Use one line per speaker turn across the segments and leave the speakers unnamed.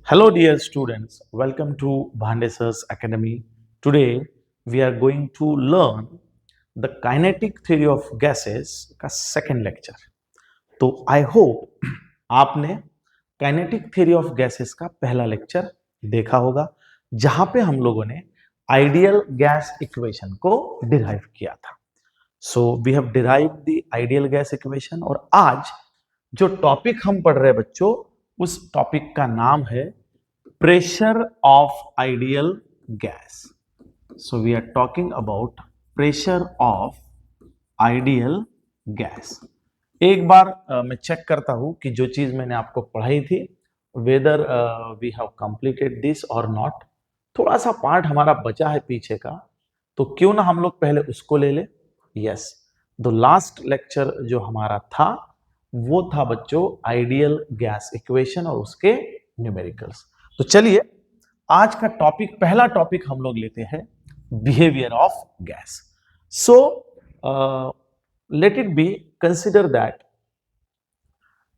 Hello, dear students. Welcome to Bhandesar's Academy. Today, we are going to learn the kinetic theory of gases का second lecture. तो I hope आपने kinetic theory of gases का पहला lecture देखा होगा, जहां पे हम लोगों ने ideal gas equation को derive किया था. So we have derived the ideal gas equation और आज जो टॉपिक हम पढ़ रहे हैं बच्चों, उस टॉपिक का नाम है pressure of ideal gas. So we are talking about pressure of ideal gas. एक बार मैं चेक करता हूं कि जो चीज मैंने आपको पढ़ाई थी whether we have completed this or not. थोड़ा सा पार्ट हमारा बचा है पीछे का, तो क्यों ना हम लोग पहले उसको ले ले. यस, द लास्ट लेक्चर जो हमारा था वो था बच्चों आइडियल गैस इक्वेशन और उसके न्यूमेरिकल्स. तो चलिए आज का टॉपिक, पहला टॉपिक हम लोग लेते हैं behaviour of gas. So let it be consider that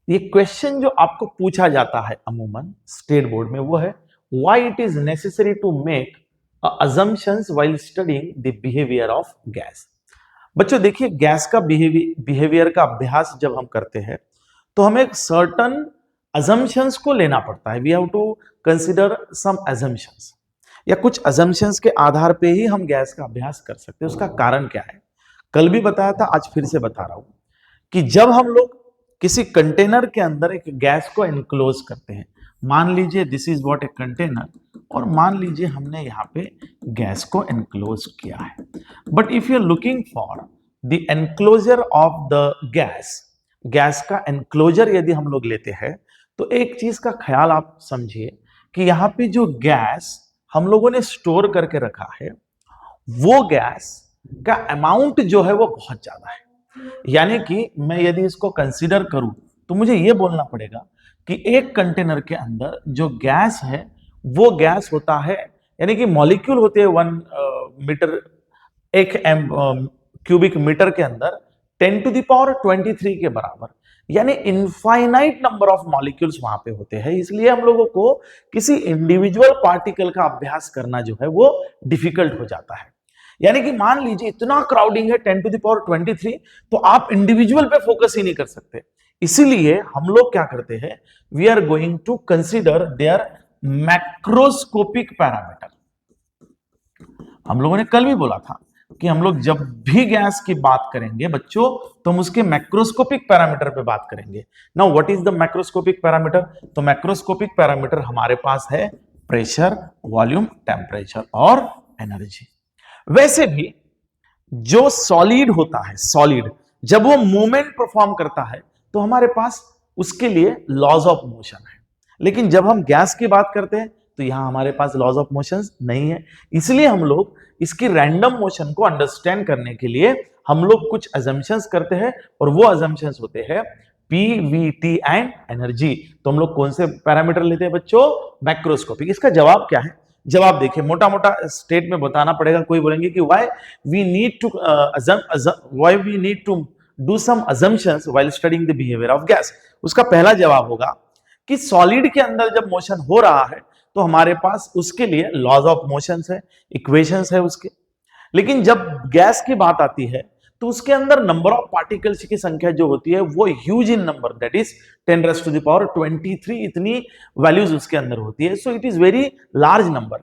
ये क्वेश्चन जो आपको पूछा जाता है अमूमन स्टेट बोर्ड में वो है why it is necessary to make assumptions while studying the behavior of gas. बच्चों देखिए, गैस का बिहेवियर का अभ्यास जब हम करते हैं तो हमें एक सर्टन assumptions को लेना पड़ता है. We have to consider some assumptions, या कुछ assumptions के आधार पे ही हम गैस का अभ्यास कर सकते हैं. उसका कारण क्या है? कल भी बताया था, आज फिर से बता रहा हूं कि जब हम लोग किसी कंटेनर के अंदर एक गैस को एनक्लोज करते हैं, मान लीजिए this is what a container, और मान लीजिए हमने यहाँ पे गैस को एनक्लोज किया है. But if you are looking for the enclosure of the gas का एनक्लोजर यदि हम लोग लेते हैं तो एक चीज का ख्याल आप समझिए कि यहाँ पे जो गैस हम लोगों ने स्टोर करके रखा है वो गैस का अमाउंट जो है वो बहुत ज्यादा है. यानी कि मैं यदि इसको कंसीडर करूं तो मुझे ये बोलना पड़ेगा कि एक कंटेनर के अंदर जो गैस है वो गैस होता है, यानी कि मॉलिक्यूल होते हैं 1 मीटर, एक क्यूबिक मीटर के अंदर 10⁻23 के बराबर, यानी इनफाइनाइट नंबर ऑफ मॉलिक्यूल्स वहां पे होते हैं. इसलिए हम लोगों को किसी इंडिविजुअल पार्टिकल का अभ्यास करना जो है वो डिफिकल्ट हो जाता है. यानी कि मान लीजिए इतना क्राउडिंग है 10⁻23, तो आप इंडिविजुअल पे फोकस ही नहीं कर सकते. इसीलिए हम लोग क्या करते हैं, we are going to consider their macroscopic parameter. हम लोगों ने कल भी बोला था कि हम लोग जब भी गैस की बात करेंगे बच्चों तो हम उसके मैक्रोस्कोपिक पैरामीटर पे बात करेंगे. Now what is the macroscopic parameter? तो मैक्रोस्कोपिक पैरामीटर हमारे पास है प्रेशर, वॉल्यूम, टेम्परेचर और एनर्जी. वैसे भी जो सॉलिड होता है, सॉलिड जब वो मूवमेंट परफॉर्म करता है तो हमारे पास उसके लिए लॉज ऑफ मोशन है. लेकिन जब हम गैस की बात करते हैं तो यहां हमारे पास लॉज ऑफ मोशन नहीं है. इसलिए हम लोग इसकी रैंडम मोशन को अंडरस्टैंड करने के लिए हम लोग कुछ अजम्पशंस करते हैं, और वो अजम्पशंस होते हैं P, V, T and energy. तो हम लोग कौन से पैरामीटर लेते हैं बच्चों? मैक्रोस्कोपिक. इसका जवाब क्या है? जवाब देखिए, मोटा मोटा स्टेट में बताना पड़ेगा. कोई बोलेंगे कि why we need to do some assumptions while studying the behavior of gas. उसका पहला जवाब होगा कि सॉलिड के अंदर जब मोशन हो रहा है तो हमारे पास उसके लिए लॉज ऑफ मोशन है, इक्वेशंस है उसके. लेकिन जब गैस की बात आती है तो उसके अंदर नंबर ऑफ पार्टिकल्स की संख्या जो होती है वो huge in number, that is 10⁻23, इतनी वैल्यूज उसके अंदर होती है. So it is very large number,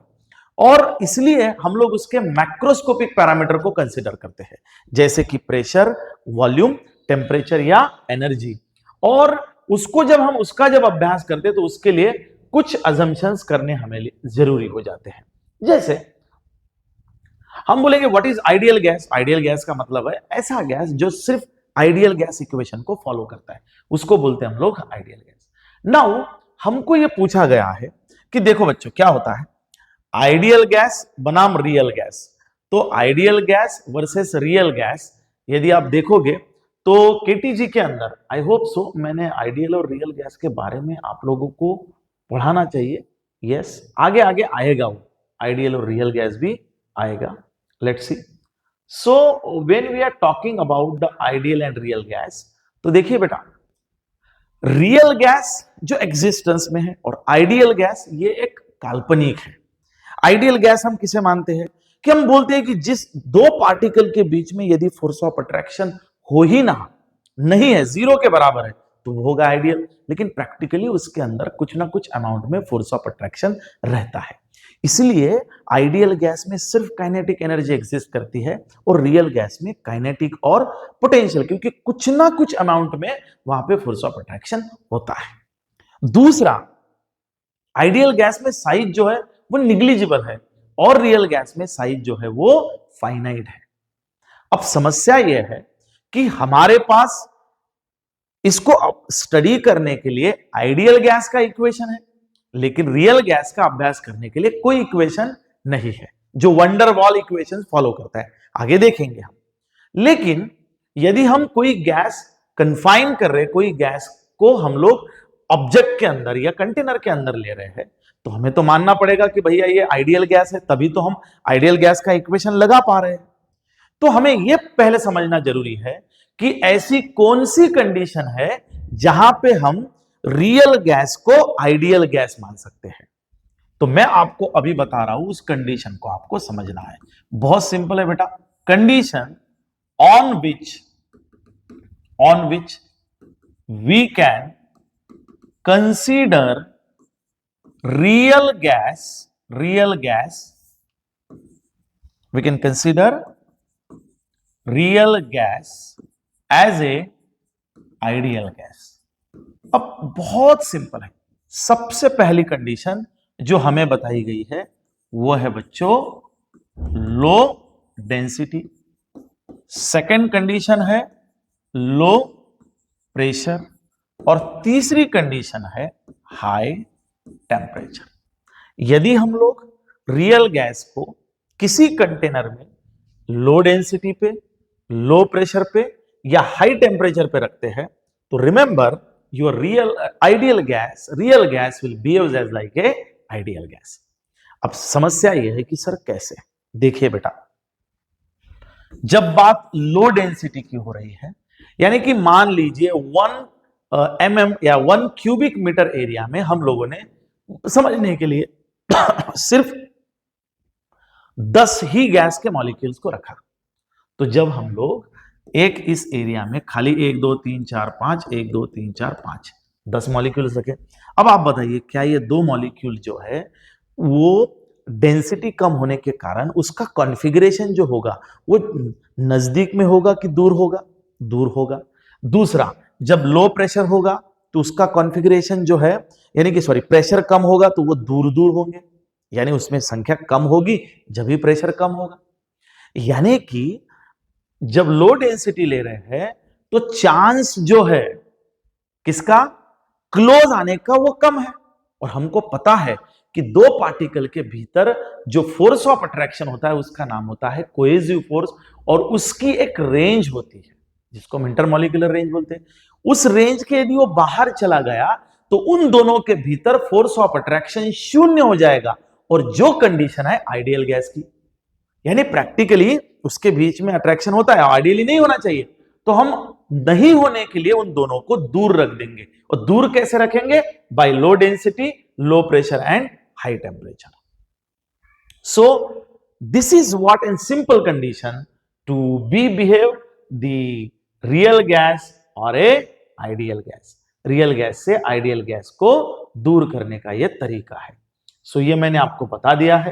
और इसलिए हम लोग उसके मैक्रोस्कोपिक पैरामीटर को कंसिडर करते हैं, जैसे कि प्रेशर, वॉल्यूम, टेम्परेचर या एनर्जी. और उसको जब हम उसका जब अभ्यास करते हैं तो उसके लिए कुछ अजम्पशंस करने हमें जरूरी हो जाते हैं. जैसे हम बोलेंगे what is ideal gas? Ideal gas का मतलब है ऐसा गैस जो सिर्फ आइडियल गैस इक्वेशन को फॉलो करता है, उसको बोलते हैं हम लोग आइडियल गैस. नाउ हमको ये पूछा गया है कि देखो बच्चों क्या होता है आइडियल गैस बनाम रियल गैस. तो ideal gas versus real gas यदि आप देखोगे तो केटीजी के अंदर, आई होप सो, मैंने आइडियल और रियल गैस के बारे में आप लोगों को पढ़ाना चाहिए. यस, आगे आगे आएगा वो आइडियल और रियल गैस भी आएगा. Let's see. So when we are talking about the ideal and real gas, तो देखिए बेटा, रियल गैस जो एग्जिस्टेंस में है और आइडियल गैस ये एक काल्पनिक है। आइडियल गैस हम किसे मानते हैं कि हम बोलते हैं कि जिस दो पार्टिकल के बीच में यदि फोर्स ऑफ अट्रैक्शन हो ही ना नहीं है, जीरो के बराबर है, तो वो होगा आइडियल। लेकिन प्रैक्टिकली उसके अंदर कुछ ना कुछ अमाउंट में फोर्स ऑफ अट्रैक्शन रहता है। इसलिए आइडियल गैस में सिर्फ काइनेटिक एनर्जी एग्जिस्ट करती है और रियल गैस में काइनेटिक और पोटेंशियल, क्योंकि कुछ ना कुछ अमाउंट में वहां पे फोर्स ऑफ अट्रैक्शन होता है। दूसरा, आइडियल गैस में साइज जो है वो निग्लिजिबल है और रियल गैस में साइज जो है वो फाइनाइट है। अब समस्या यह है कि हमारे पास इसको स्टडी करने के लिए आइडियल गैस का इक्वेशन है, लेकिन रियल गैस का अभ्यास करने के लिए कोई इक्वेशन नहीं है जो वंडर वॉल इक्वेशन फॉलो करता है। आगे देखेंगे हम। लेकिन यदि हम कोई गैस कंफाइन कर रहे, कोई गैस को हम लोग ऑब्जेक्ट के अंदर या कंटेनर के अंदर ले रहे हैं, तो हमें तो मानना पड़ेगा कि भैया ये आइडियल गैस है, तभी तो हम आइडियल गैस का इक्वेशन लगा पा रहे हैं। तो हमें यह पहले समझना जरूरी है कि ऐसी कौन सी कंडीशन है जहां पे हम रियल गैस को आइडियल गैस मान सकते हैं। तो मैं आपको अभी बता रहा हूं, उस कंडीशन को आपको समझना है। बहुत सिंपल है बेटा। Condition on which we can consider real gas, we can consider real gas as a ideal gas। अब बहुत सिंपल है। सबसे पहली कंडीशन जो हमें बताई गई है वो है बच्चों लो डेंसिटी। सेकंड कंडीशन है लो प्रेशर और तीसरी कंडीशन है हाई टेम्परेचर। यदि हम लोग रियल गैस को किसी कंटेनर में लो डेंसिटी पे, लो प्रेशर पे या हाई टेम्परेचर पे रखते हैं, तो remember your real gas will behave as like a ideal gas. अब समस्या यह है कि सर कैसे? देखिए बेटा, जब बात लो डेंसिटी की हो रही है, यानी कि मान लीजिए 1 mm या 1 क्यूबिक मीटर एरिया में हम लोगों ने समझने के लिए सिर्फ 10 ही गैस के मॉलिक्यूल्स को रखा। तो जब हम लोग एक इस एरिया में खाली 1 2 3 4 5 1 2 3 4 5 10 मॉलिक्यूल्स रखे। अब आप बताइए, क्या ये दो मॉलिक्यूल जो है वो डेंसिटी कम होने के कारण उसका कॉन्फ़िगरेशन जो होगा वो नजदीक में होगा कि दूर होगा? दूर होगा। दूसरा, जब लो प्रेशर होगा तो उसका कॉन्फ़िगरेशन जो है, यानी कि सॉरी, प्रेशर कम होगा तो वो दूर दूर होंगे, यानी उसमें संख्या कम होगी जब भी प्रेशर कम होगा। यानी कि जब लो डेंसिटी ले रहे हैं तो चांस जो है किसका क्लोज आने का वो कम है। और हमको पता है कि दो पार्टिकल के भीतर जो फोर्स ऑफ अट्रैक्शन होता है उसका नाम होता है कोहेसिव फोर्स, और उसकी एक रेंज होती है जिसको हम इंटरमॉलिक्यूलर रेंज बोलते हैं। उस रेंज के यदि वो बाहर चला गया तो उन दोनों के भीतर फोर्स ऑफ अट्रैक्शन शून्य हो जाएगा, और जो कंडीशन है आइडियल गैस की, यानी प्रैक्टिकली उसके बीच में अट्रैक्शन होता है, आइडियली नहीं होना चाहिए, तो हम नहीं होने के लिए उन दोनों को दूर रख देंगे। और दूर कैसे रखेंगे? By low density, low pressure and high temperature. So this is what in simple condition to be behave the real gas और a ideal gas. Real gas से आइडियल गैस को दूर करने का यह तरीका है। सो ये मैंने आपको बता दिया है।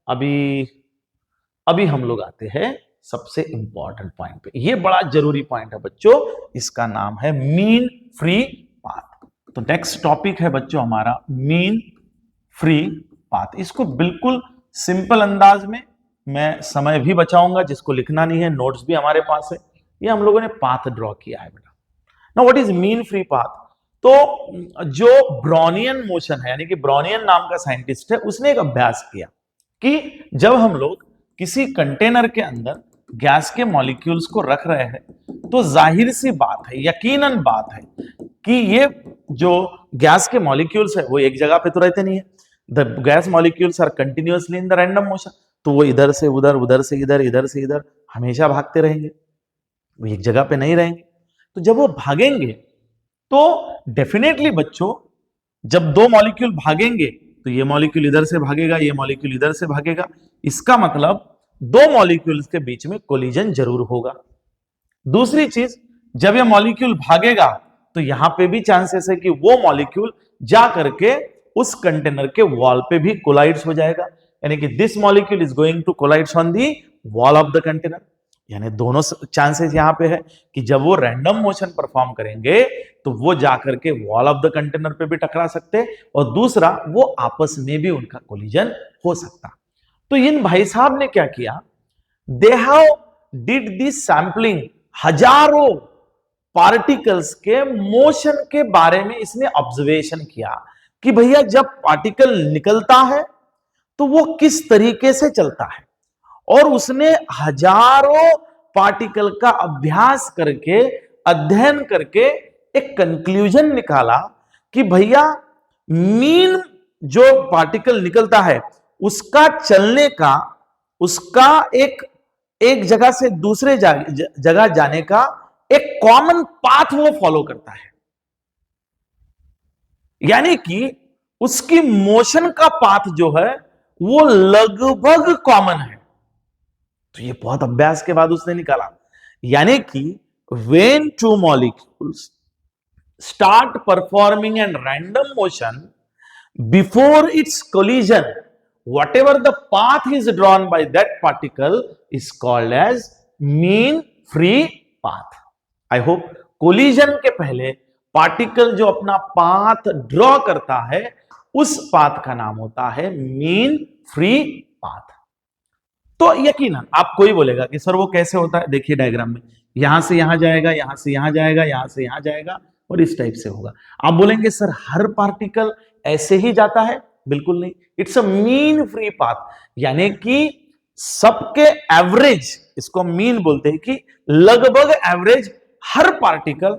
अभी हम लोग आते हैं सबसे इंपॉर्टेंट पॉइंट पे। ये बड़ा जरूरी पॉइंट है बच्चों, इसका नाम है मीन फ्री पाथ। तो नेक्स्ट टॉपिक है बच्चों हमारा मीन फ्री पाथ। इसको बिल्कुल सिंपल अंदाज में, मैं समय भी बचाऊंगा, जिसको लिखना नहीं है नोट्स भी हमारे पास है। ये हम लोगों ने पाथ ड्रॉ किया है बेटा। Now what is mean free path? तो जो ब्राउनियन मोशन है, यानी कि ब्राउनियन नाम का साइंटिस्ट है, उसने एक अभ्यास किया कि जब हम लोग किसी कंटेनर के अंदर गैस के मॉलिक्यूल्स को रख रहे हैं, तो जाहिर सी बात है, यकीनन बात है कि ये जो गैस के मॉलिक्यूल्स है वो एक जगह पे तो रहते नहीं है। The gas molecules are continuously in the random motion. तो वो इधर से उधर, उधर से इधर, इधर से इधर हमेशा भागते रहेंगे, वो एक जगह पे नहीं रहेंगे। तो जब वो भागेंगे तो डेफिनेटली बच्चों, जब दो मॉलिक्यूल भागेंगे तो ये मॉलिक्यूल इधर से भागेगा, ये मॉलिक्यूल इधर से भागेगा, इसका मतलब दो मॉलिक्यूल्स के बीच में कोलिजन जरूर होगा। दूसरी चीज, जब ये मॉलिक्यूल भागेगा तो यहां पे भी चांसेस है कि वो मॉलिक्यूल जा करके उस कंटेनर के वॉल पे भी कोलाइड्स हो जाएगा, यानी कि this molecule is going to collides on the wall of the container. यानी दोनों चांसेस यहां पे है कि जब वो रैंडम मोशन परफॉर्म करेंगे तो वो जाकर के वॉल ऑफ द कंटेनर पे भी टकरा सकते, और दूसरा वो आपस में भी उनका कोलिजन हो सकता। तो इन भाई साहब ने क्या किया, they have did this sampling, हजारों पार्टिकल्स के मोशन के बारे में इसने ऑब्जर्वेशन किया कि भैया जब पार्टिकल निकलता है तो वो किस तरीके से चलता है, और उसने हजारों पार्टिकल का अभ्यास करके, अध्ययन करके एक कंक्लूजन निकाला कि भैया मीन जो पार्टिकल निकलता है उसका चलने का, उसका एक जगह से दूसरे जगह जाने का एक कॉमन पाथ वो फॉलो करता है, यानी कि उसकी मोशन का पाथ जो है वो लगभग कॉमन है। तो ये बहुत अभ्यास के बाद उसने निकाला, यानी कि when two molecules start performing a random motion before its collision, whatever the path is drawn by that particle is called as mean free path. I hope collision के पहले पार्टिकल जो अपना पाथ ड्रॉ करता है उस path का नाम होता है मीन फ्री पाथ। तो यकीनन आपको ही बोलेगा कि सर वो कैसे होता है, देखिए डायग्राम में यहां से यहां जाएगा, यहां से यहां जाएगा, यहां से यहां जाएगा, और इस टाइप से होगा। आप बोलेंगे सर हर पार्टिकल ऐसे ही जाता है, बिल्कुल नहीं, it's a mean free path, यानी कि सबके एवरेज, इसको मीन बोलते हैं कि लगभग एवरेज हर पार्टिकल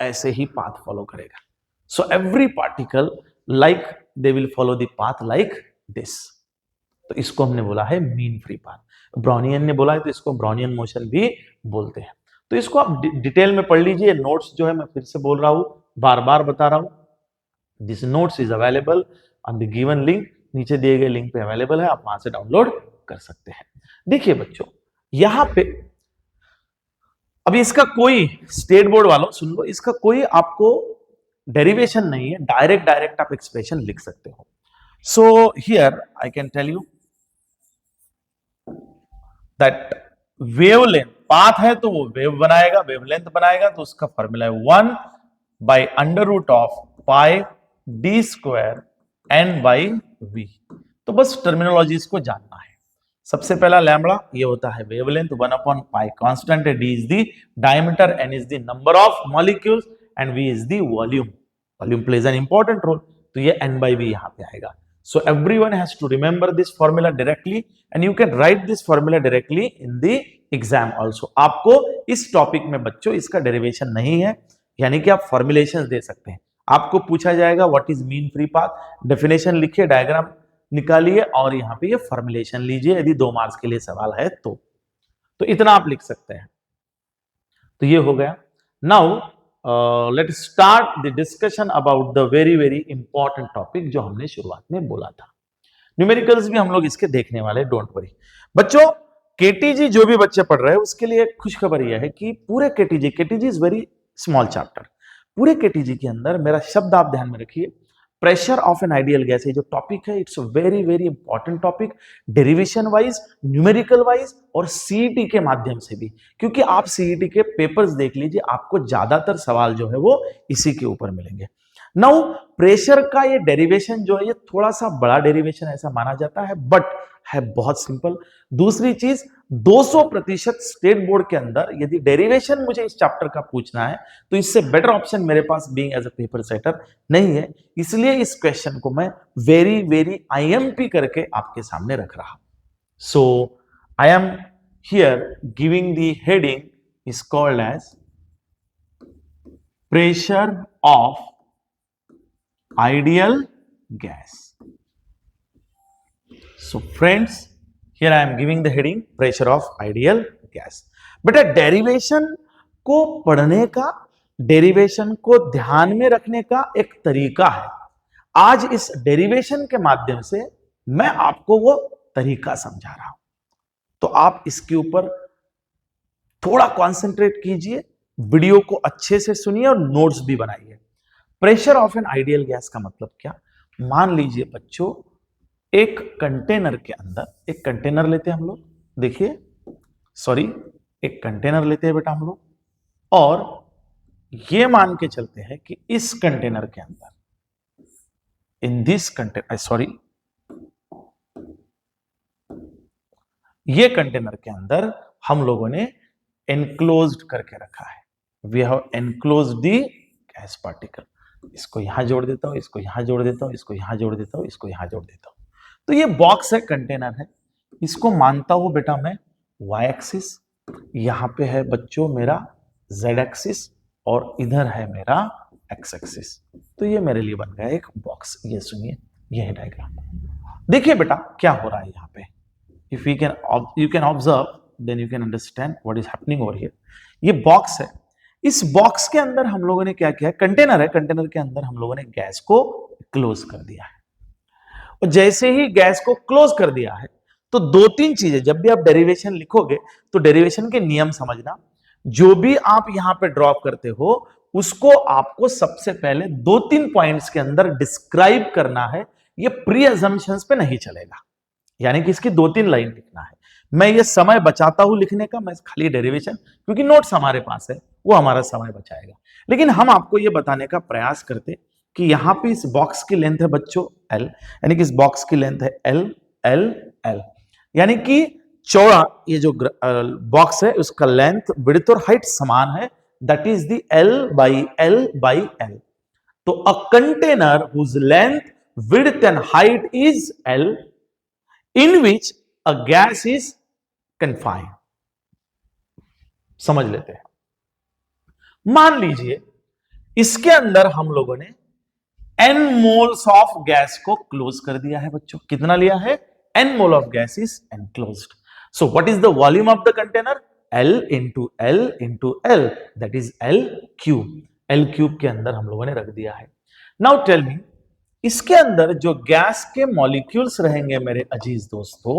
ऐसे ही पाथ फॉलो करेगा। So every particle like they will follow the path like this, तो इसको हमने बोला है मीन फ्री पाथ। ब्राउनियन ने बोला है तो इसको ब्राउनियन मोशन भी बोलते हैं। तो इसको आप डिटेल में पढ़ लीजिए, नोट्स जो है मैं फिर से बोल रहा हूं, बार बार बता रहा हूं, this notes is available on the given link, नीचे दिए गए लिंक पे अवेलेबल है, आप वहां से डाउनलोड कर सकते हैं। देखिए बच्चों यहां पे अभी इसका कोई, स्टेट बोर्ड वालों सुन लो, इसका कोई आपको डेरिवेशन नहीं है, डायरेक्ट आप एक्सप्रेशन लिख सकते हो। So here I can tell you that wavelength, path है तो वो वेव बनाएगा, वेवलेंथ बनाएगा, तो उसका फॉर्मूला है 1 by under root of pi D square N by V. तो बस टर्मिनोलॉजीज को जानना है। सबसे पहला लैम्बडा ये होता है वेवलेंथ, 1 अपॉन पाई कांस्टेंट है, D is the diameter, N is the number of molecules and V is the volume. Volume plays an important role, तो ये एन बाई वी यहां पे आएगा। So everyone has to remember this formula directly and you can write this formula directly in the exam also. आपको इस topic में बच्चों इसका डेरिवेशन नहीं है, यानी कि आप फॉर्मुलेशंस दे सकते हैं। आपको पूछा जाएगा what is mean free path, definition लिखिए, डायग्राम निकालिए और यहाँ पे ये फॉर्मुलेशन लीजिए, यदि 2 मार्क्स के लिए सवाल है तो इतना आप लिख सकते हैं। तो ये हो गया। Now let start the discussion about the very very important topic जो हमने शुरुआत में बोला था। न्यूमेरिकल्स भी हम लोग इसके देखने वाले, डोंट वरी बच्चों। केटीजी जो भी बच्चे पढ़ रहे हैं उसके लिए खुशखबर यह है कि पूरे KTG is very small chapter, पूरे केटीजी के अंदर मेरा शब्द आप ध्यान में रखिए, pressure of an ideal gas, ये जो टॉपिक है it's very very important topic, derivation wise, numerical wise और सीईटी के माध्यम से भी, क्योंकि आप सीईटी के पेपर्स देख लीजिए, आपको ज्यादातर सवाल जो है वो इसी के ऊपर मिलेंगे। नाउ प्रेशर का ये डेरिवेशन जो है ये थोड़ा सा बड़ा डेरिवेशन ऐसा माना जाता है, बट है बहुत सिंपल। दूसरी चीज 200% स्टेट बोर्ड के अंदर यदि डेरिवेशन मुझे इस चैप्टर का पूछना है तो इससे बेटर ऑप्शन मेरे पास being as a paper setter नहीं है, इसलिए इस क्वेश्चन को मैं वेरी वेरी आईएमपी करके आपके सामने रख रहा हूं। So I am here giving the heading is called as pressure of ideal gas. So friends, here I am giving the heading pressure of ideal gas. बेटा डेरिवेशन को पढ़ने का डेरिवेशन को ध्यान में रखने का एक तरीका है। आज इस डेरिवेशन के माध्यम से मैं आपको वो तरीका समझा रहा हूं, तो आप इसके ऊपर थोड़ा कंसंट्रेट कीजिए, वीडियो को अच्छे से सुनिए और नोट्स भी बनाइए। Pressure of an ideal gas का मतलब क्या? मान लीजिए बच्चों, एक कंटेनर के अंदर, एक कंटेनर लेते हैं हम लोग, देखिए सॉरी, एक कंटेनर लेते हैं बेटा हम लोग, और ये मान के चलते हैं कि इस कंटेनर के अंदर, इन दिस कंटेनर, सॉरी, ये कंटेनर के अंदर हम लोगों ने एनक्लोज्ड करके रखा है। We have enclosed the gas particle. इसको यहां जोड़ देता हूं, इसको यहां जोड़ देता हूं, इसको यहां जोड़ देता हूं, इसको यहां जोड़ देता हूं। तो ये बॉक्स है, कंटेनर है, इसको मानता हूं बेटा मैं y एक्सिस, यहां पे है बच्चों मेरा z एक्सिस, और इधर है मेरा x एक्सिस। तो ये मेरे लिए बन गया एक बॉक्स। ये सुनिए, ये है डायग्राम। देखिए बेटा क्या हो रहा है यहाँ पे। If you can observe, then you can understand what is happening over here. ये बॉक्स है, इस बॉक्स के अंदर हम लोगों ने क्या किया है, कंटेनर है, कंटेनर के अंदर हम लोगों ने गैस को क्लोज कर दिया है। और जैसे ही गैस को क्लोज कर दिया है, तो दो तीन चीजें, जब भी आप डेरिवेशन लिखोगे तो डेरिवेशन के नियम समझना। जो भी आप यहां पे ड्रॉप करते हो उसको आपको सबसे पहले दो तीन पॉइंट्स के अंदर डिस्क्राइब करना है। ये प्री अजम्पशंस पे नहीं चलेगा, यानी कि इसकी दो तीन लाइन लिखना है। मैं ये समय बचाता हूं लिखने का, मैं खाली डेरिवेशन, क्योंकि नोट्स हमारे पास है, वो हमारा समय बचाएगा। लेकिन हम आपको ये बताने का प्रयास करते कि यहां पे इस बॉक्स की लेंथ है बच्चों L, यानी कि इस बॉक्स की लेंथ है L L L, यानी कि चौड़ा ये जो बॉक्स है उसका लेंथ, विड्थ और हाइट समान है, that is the L by L by L। तो a container whose length, width and height is L, in which a gas is confined। समझ लेते हैं। मान लीजिए इसके अंदर हम लोगों ने n मोल्स ऑफ गैस को क्लोज कर दिया है बच्चों। कितना लिया है? n mole of gas is enclosed. So what is the volume of the container? L into L into L, that is L cube. L cube के अंदर हम लोगों ने रख दिया है। नाउ टेल मी, इसके अंदर जो गैस के मॉलिक्यूल्स रहेंगे मेरे अजीज दोस्तों,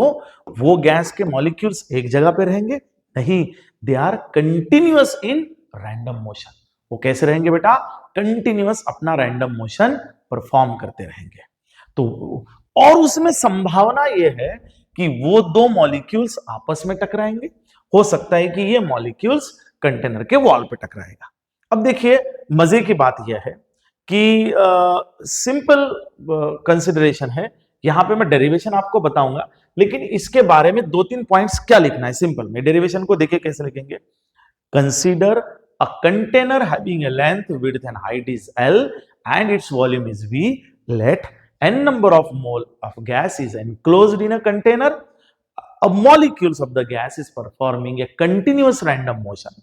वो गैस के मॉलिक्यूल्स एक जगह पे रहेंगे? नहीं, they are continuous in random motion. वो कैसे रहेंगे बेटा? कंटिन्यूअस अपना रैंडम मोशन परफॉर्म करते रहेंगे। तो और उसमें संभावना ये है कि वो दो मॉलिक्यूल्स आपस में टकराएंगे। हो सकता है कि ये मॉलिक्यूल्स कंटेनर के वॉल पे टकराएगा। अब देखिए मजे की बात यह है कि सिंपल कंसिडरेशन है। यहां पे मैं डेरिवेशन आपको बताऊंगा, लेकिन इसके बारे में दो तीन पॉइंट्स क्या लिखना है सिंपल में। डेरिवेशन को देखिए कैसे लिखेंगे। Consider a container having a length, width and height is L and its volume is V. Let n number of mole of gas is enclosed in a container. Molecules of the gas is performing a continuous random motion.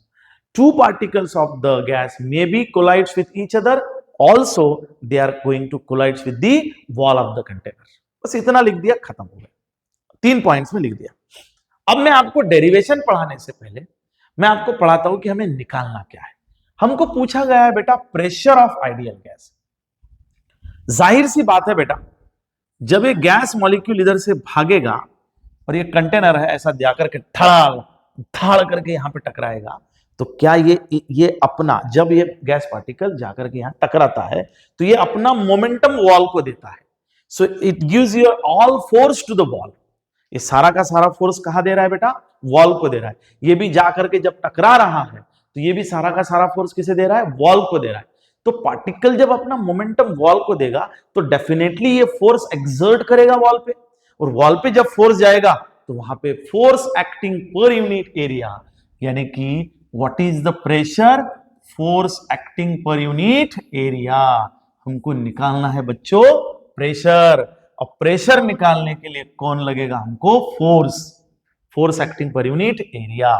Two particles of the gas may be collides with each other. Also, they are going to collide with the wall of the container. बस इतना लिख दिया, खत्म हो गया। तीन points में लिख दिया। अब मैं आपको डेरिवेशन पढ़ाने से पहले मैं आपको पढ़ाता हूं कि हमें निकालना क्या है। हमको पूछा गया है बेटा प्रेशर ऑफ आइडियल गैस। जाहिर सी बात है बेटा, जब ये गैस मॉलिक्यूल इधर से भागेगा और ये कंटेनर है ऐसा जाकर के धड़ाल धाड़ करके यहां पे टकराएगा, तो क्या ये अपना, जब ये गैस पार्टिकल जाकर के यहां टकराता है तो ये अपना मोमेंटम वॉल को देता है। So it gives your all force to the wall. ये सारा का सारा फोर्स कहां दे रहा है बेटा? वॉल को दे रहा है। ये भी जाकर के जब टकरा रहा है तो ये भी सारा का सारा फोर्स किसे दे रहा है? वॉल को दे रहा है। तो पार्टिकल जब अपना मोमेंटम वॉल को देगा तो डेफिनेटली ये फोर्स एक्सर्ट करेगा वॉल पे, और वॉल पे जब फोर्स जाएगा तो वहां पे force acting per unit area, यानी कि what is the pressure? Force acting per unit area हमको निकालना है बच्चों, प्रेशर। और प्रेशर निकालने के लिए कौन लगेगा? हमको force, force acting per unit area.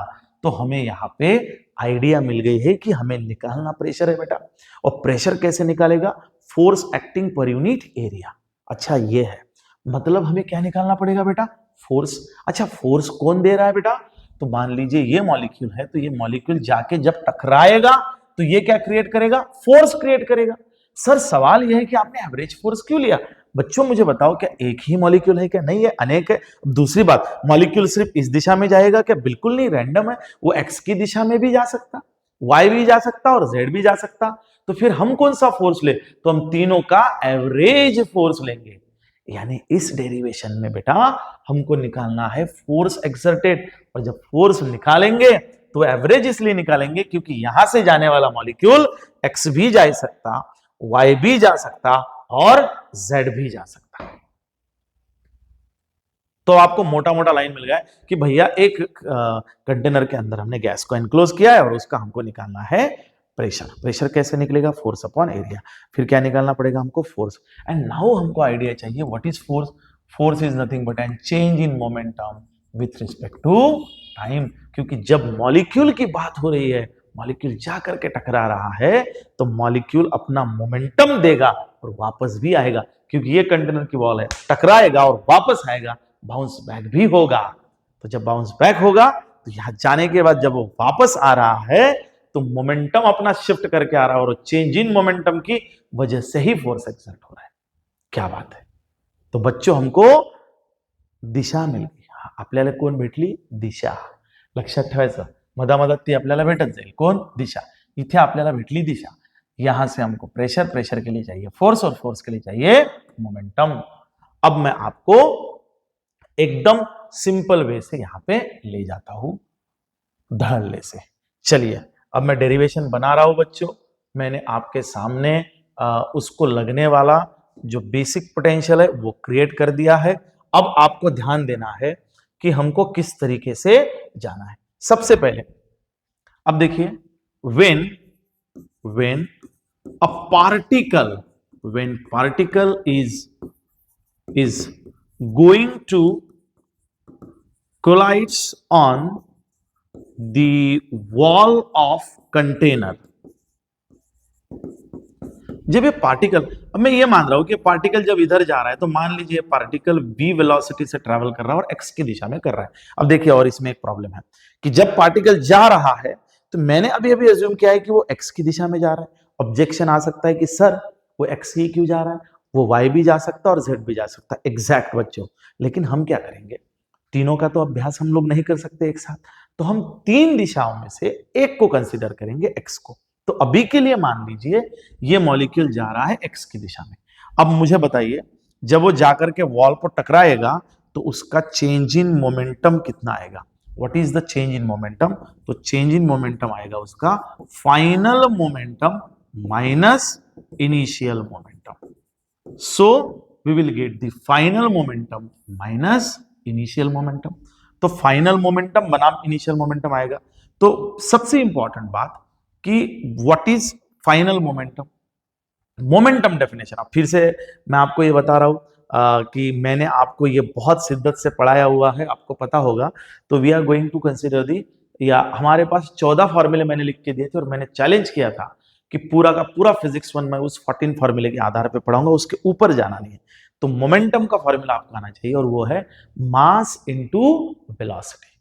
तो हमें यहां पे आइडिया मिल गई है कि हमें निकालना प्रेशर है बेटा। और प्रेशर कैसे निकालेगा? Force acting per unit area. अच्छा ये है, मतलब हमें क्या निकालना पड़ेगा बेटा? फोर्स। अच्छा फोर्स कौन दे रहा है बेटा? तो मान लीजिए ये मॉलिक्यूल है, तो ये मॉलिक्यूल जाके जब टकराएगा तो ये क्या क्रिएट करेगा, फोर्स क्रिएट करेगा। सर सवाल यह है कि आपने एवरेज फोर्स क्यों लिया। बच्चों मुझे बताओ, क्या एक ही मॉलिक्यूल है क्या, नहीं है, अनेक है। दूसरी बात, मॉलिक्यूल सिर्फ इस दिशा में जाएगा क्या, बिल्कुल नहीं, रैंडम है, वो एक्स की दिशा में भी जा सकता, वाई भी जा सकता और जेड भी जा सकता। तो फिर हम कौन सा फोर्स ले, तो हम तीनों का एवरेज फोर्स लेंगे। यानी इस डेरिवेशन में बेटा हमको निकालना है फोर्स एक्सर्टेड, और जब फोर्स निकालेंगे तो एवरेज इसलिए निकालेंगे क्योंकि यहां से जाने वाला मॉलिक्यूल एक्स भी जा सकता, वाई भी जा सकता और जेड भी जा सकता। तो आपको मोटा मोटा लाइन मिल गया कि भैया एक कंटेनर के अंदर हमने गैस को एनक्लोज किया है और उसका हमको निकालना है प्रेशर। प्रेशर कैसे निकलेगा, फोर्स अपॉन एरिया। फिर क्या निकालना पड़ेगा हमको, फोर्स। एंड नाउ हमको आइडिया चाहिए what is force. Force is nothing but an change in momentum with respect to time. क्योंकि जब मॉलिक्यूल की बात हो रही है, मॉलिक्यूल जा करके टकरा रहा है, तो मॉलिक्यूल अपना मोमेंटम देगा और वापस भी आएगा। क्योंकि ये कंटेनर की वॉल है, टकराएगा और वापस आएगा, बाउंस बैक भी होगा। तो जब बाउंस बैक होगा तो यहां जाने के बाद जब वो वापस आ रहा है तो मोमेंटम अपना शिफ्ट करके आ रहा है, और चेंज इन मोमेंटम की वजह से ही फोर्स एक्सर्ट हो रहा है। क्या बात है। तो बच्चों हमको दिशा मिल गई, आपल्याला कोण भेटली, दिशा। लक्षात ठेवायचं, मधामधात ती आपल्याला भेटत जाईल, कोण, दिशा। इथे आपल्याला भेटली दिशा। यहां से हमको प्रेशर, प्रेशर के लिए चाहिए फोर्स और फोर्स के लिए चाहिए मोमेंटम। अब मैं आपको एकदम सिंपल वे से यहां पे ले जाता हूं, धड़ल्ले से। चलिए अब मैं डेरिवेशन बना रहा हूं बच्चों। मैंने आपके सामने उसको लगने वाला जो बेसिक पोटेंशियल है वो क्रिएट कर दिया है। अब आपको ध्यान देना है कि हमको किस तरीके से जाना है। सबसे पहले अब देखिए, when a particle is going to collides on the wall of container। जब ये पार्टिकल, अब मैं ये मान रहा हूं कि पार्टिकल जब इधर जा रहा है, तो मान लीजिए पार्टिकल v वेलोसिटी से ट्रेवल कर रहा है और x की दिशा में कर रहा है। अब देखिए, और इसमें एक प्रॉब्लम है कि जब पार्टिकल जा रहा है तो मैंने अभी अभी अज्यूम किया है कि वो x की दिशा में जा रहा है। ऑब्जेक्शन आ सकता है कि सर वो x ही क्यों जा रहा है, वो y भी जा सकता है और z भी जा सकता है। एग्जैक्ट बच्चों, लेकिन हम क्या करेंगे, तीनों का तो अभ्यास हम लोग नहीं कर सकते एक साथ, तो हम तीन दिशाओं में से एक को कंसिडर करेंगे, x को। तो अभी के लिए मान लीजिए ये मॉलिक्यूल जा रहा है x की दिशा में। अब मुझे बताइए, जब वो जाकर के वॉल पर टकराएगा तो उसका चेंज इन मोमेंटम कितना आएगा। What is the change in momentum, तो चेंज इन मोमेंटम आएगा उसका final momentum minus initial momentum. So we will get the final momentum minus initial momentum. तो फाइनल मोमेंटम बनाम इनिशियल मोमेंटम आएगा। तो सबसे इंपॉर्टेंट बात कि what is final momentum. Momentum definition, अब फिर से मैं आपको ये बता रहा हूं कि मैंने आपको ये बहुत शिद्दत से पढ़ाया हुआ है, आपको पता होगा। तो we are going to consider the, या हमारे पास 14 फॉर्मूले मैंने लिख के दिए थे और मैंने चैलेंज किया था कि पूरा का पूरा फिजिक्स 1 मैं उस 14 फॉर्मूले के आधार पर पढ़ाऊंगा, उसके ऊपर जाना नहीं है। तो मोमेंटम का फॉर्मूला आपको आना चाहिए और वो है मास इंटू वेलोसिटी।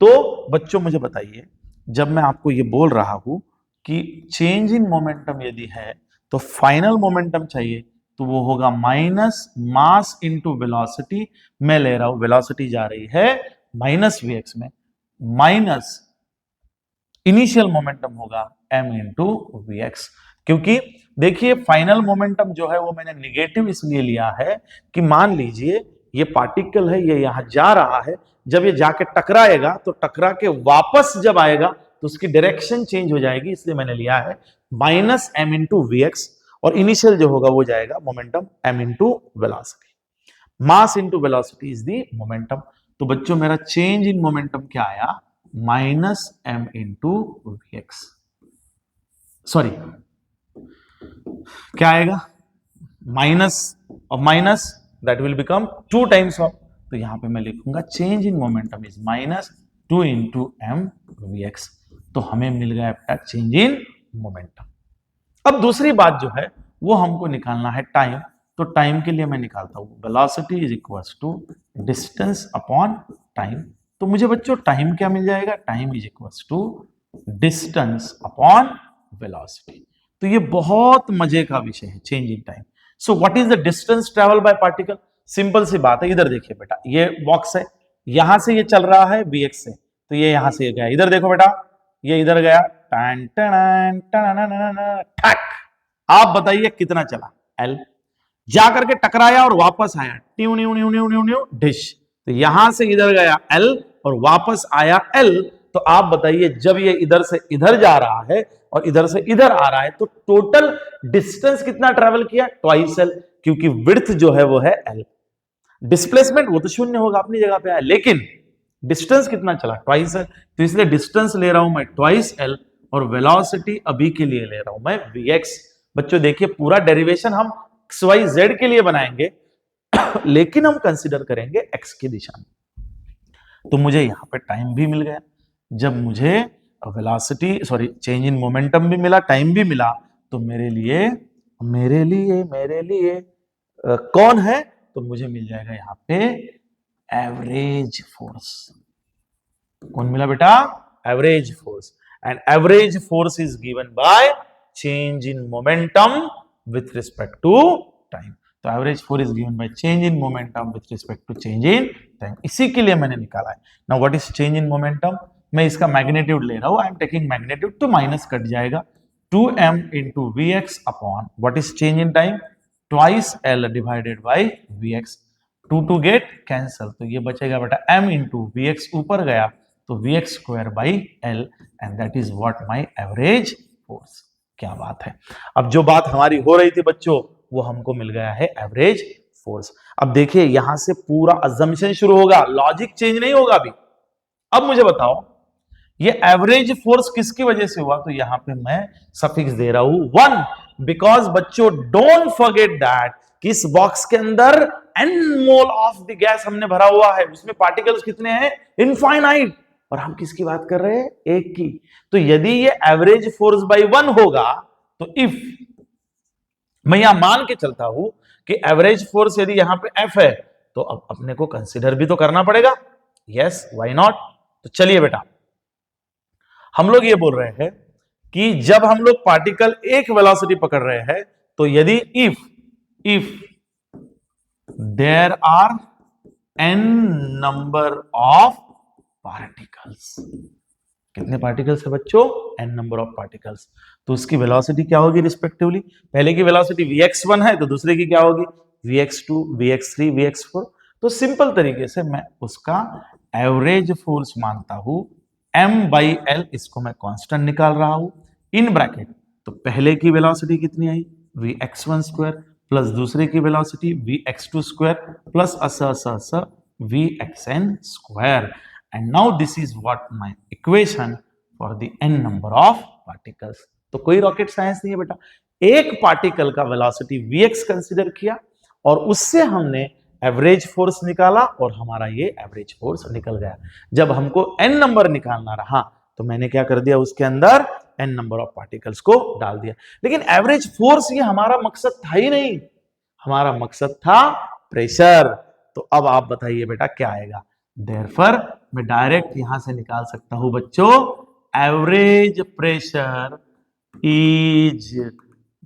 तो बच्चों मुझे बताइए, जब मैं आपको ये बोल रहा हूं कि चेंज इन मोमेंटम यदि है तो फाइनल मोमेंटम चाहिए, तो वो होगा माइनस मास इंटू वेलोसिटी। मैं ले रहा हूं, वेलोसिटी जा रही है माइनस वीएक्स में, माइनस इनिशियल मोमेंटम होगा m इंटू वीएक्स। क्योंकि देखिए फाइनल मोमेंटम जो है वो मैंने निगेटिव इसलिए लिया है कि मान लीजिए ये पार्टिकल है, ये यहां जा रहा है, जब ये जाके टकराएगा तो टकरा के वापस जब आएगा तो उसकी डायरेक्शन चेंज हो जाएगी, इसलिए मैंने लिया है माइनस m इंटू वीएक्स। और इनिशियल जो होगा वो जाएगा momentum m into velocity. Mass into velocity is the momentum. तो बच्चों मेरा चेंज इन मोमेंटम क्या आया, minus m into vx. Sorry, क्या आएगा, minus of minus that will become 2 times of. तो यहां पे मैं लिखूंगा change in momentum is minus 2 into m vx. तो हमें मिल गया अपना चेंज इन मोमेंटम। अब दूसरी बात जो है वो हमको निकालना है टाइम। तो टाइम के लिए मैं निकालता हूं velocity is equals to distance upon time. तो मुझे बच्चों टाइम क्या मिल जाएगा, time is equals to distance upon velocity. तो ये बहुत मजे का विषय है, change in time. So what is the distance travel by particle? Simple सी बात है, इधर देखिए बेटा, ये बॉक्स है, यहां से ये चल रहा है vx से, तो ये यहां से गया, इधर देखो बेटा, ये इधर गया, टन टन टन ठक। आप बताइए कितना चला? l। जाकर के टकराया और वापस आया, ट्यू न्यू न्यू न्यू न्यू न्यू डिश। तो यहां से इधर गया l और वापस आया l। तो आप बताइए, जब ये इधर से इधर जा रहा है और इधर से इधर आ रहा है, तो टोटल डिस्टेंस कितना ट्रेवल किया? ट्वाइस l, क्योंकि विड्थ जो है वो है l। डिस्प्लेसमेंट वो तो शून्य होगा, अपनी जगह पे है, लेकिन डिस्टेंस कितना चला? Twice l। तो इसलिए डिस्टेंस ले रहा हूं मैं ट्वाइस l, और वेलोसिटी अभी के लिए ले रहा हूं मैं vx। बच्चों देखिए, पूरा डेरिवेशन हम XYZ के लिए बनाएंगे, लेकिन हम कंसीडर करेंगे x की दिशा में। तो मुझे यहां पे टाइम भी मिल गया, जब मुझे velocity sorry change in momentum भी मिला, टाइम भी मिला, तो मेरे लिए कौन है? तो मुझे मिल जाएगा यहां पे एवरेज फोर्स। कौन मिला बेटा? Average force. And average force is given by change in momentum with respect to time. तो average force is given by change in momentum with respect to change in time. इसी के लिए मैंने निकाला है। Now what is change in momentum? मैं इसका magnitude ले रहा हूं, आई एम टेकिंग मैग्नीट्यूड, तो माइनस कट जाएगा, 2m into vx upon what is change in time? Twice l divided by vx। 2 gate cancel, तो ये बचेगा बेटा m into vx, ऊपर गया तो vx square by l, and that is what my average force. क्या बात है। अब जो बात हमारी हो रही थी बच्चों, वो हमको मिल गया है एवरेज फोर्स। अब देखिए, यहां से पूरा अजम्पशन शुरू होगा, लॉजिक चेंज नहीं होगा अभी। अब मुझे बताओ, ये एवरेज फोर्स किसकी वजह से हुआ? तो यहां पे मैं सफिक्स दे रहा हूं 1, बिकॉज बच्चों डोंट फॉरगेट दैट कि इस बॉक्स के अंदर n mole of the gas हमने भरा हुआ है, उसमें पार्टिकल्स कितने हैं? इनफाइनाइट। और हम किसकी बात कर रहे हैं? एक की। तो यदि ये एवरेज फोर्स बाई 1 होगा, तो इफ मैं यहां मान के चलता हूं कि एवरेज फोर्स यदि यहां पे F है, तो अब अपने को कंसीडर भी तो करना पड़ेगा। Yes, why not. तो चलिए बेटा, हम लोग ये बोल रहे हैं कि जब हम लोग पार्टिकल एक वेलोसिटी पकड़ रहे हैं, तो यदि if there are n number of particles, कितने पार्टिकल्स है बच्चों? n नंबर ऑफ पार्टिकल्स, तो उसकी वेलोसिटी क्या होगी रिस्पेक्टिवली? पहले की वेलोसिटी vx1 है, तो दूसरे की क्या होगी? vx2, vx3, vx4। तो सिंपल तरीके से मैं उसका एवरेज फोर्स मानता हूं m बाई l, इसको मैं कांस्टेंट निकाल रहा हूं इन ब्रैकेट। तो पहले की वेलोसिटी कितनी आई? vx1 स्क्वायर प्लस दूसरे की velocity vx2 square plus vxn square. And now this is what my equation for the n number of particles. तो कोई रॉकेट साइंस नहीं है बेटा, एक पार्टिकल का वेलोसिटी vx कंसीडर किया और उससे हमने एवरेज फोर्स निकाला और हमारा ये एवरेज फोर्स निकल गया। जब हमको n नंबर निकालना रहा, तो मैंने क्या कर दिया, उसके अंदर n नंबर ऑफ पार्टिकल्स को डाल दिया। लेकिन एवरेज फोर्स ये हमारा मकसद था ही नहीं, हमारा मकसद था प्रेशर। तो अब आप बताइए बेटा क्या आएगा? देयरफॉर मैं डायरेक्ट यहां से निकाल सकता हूं बच्चों, average pressure is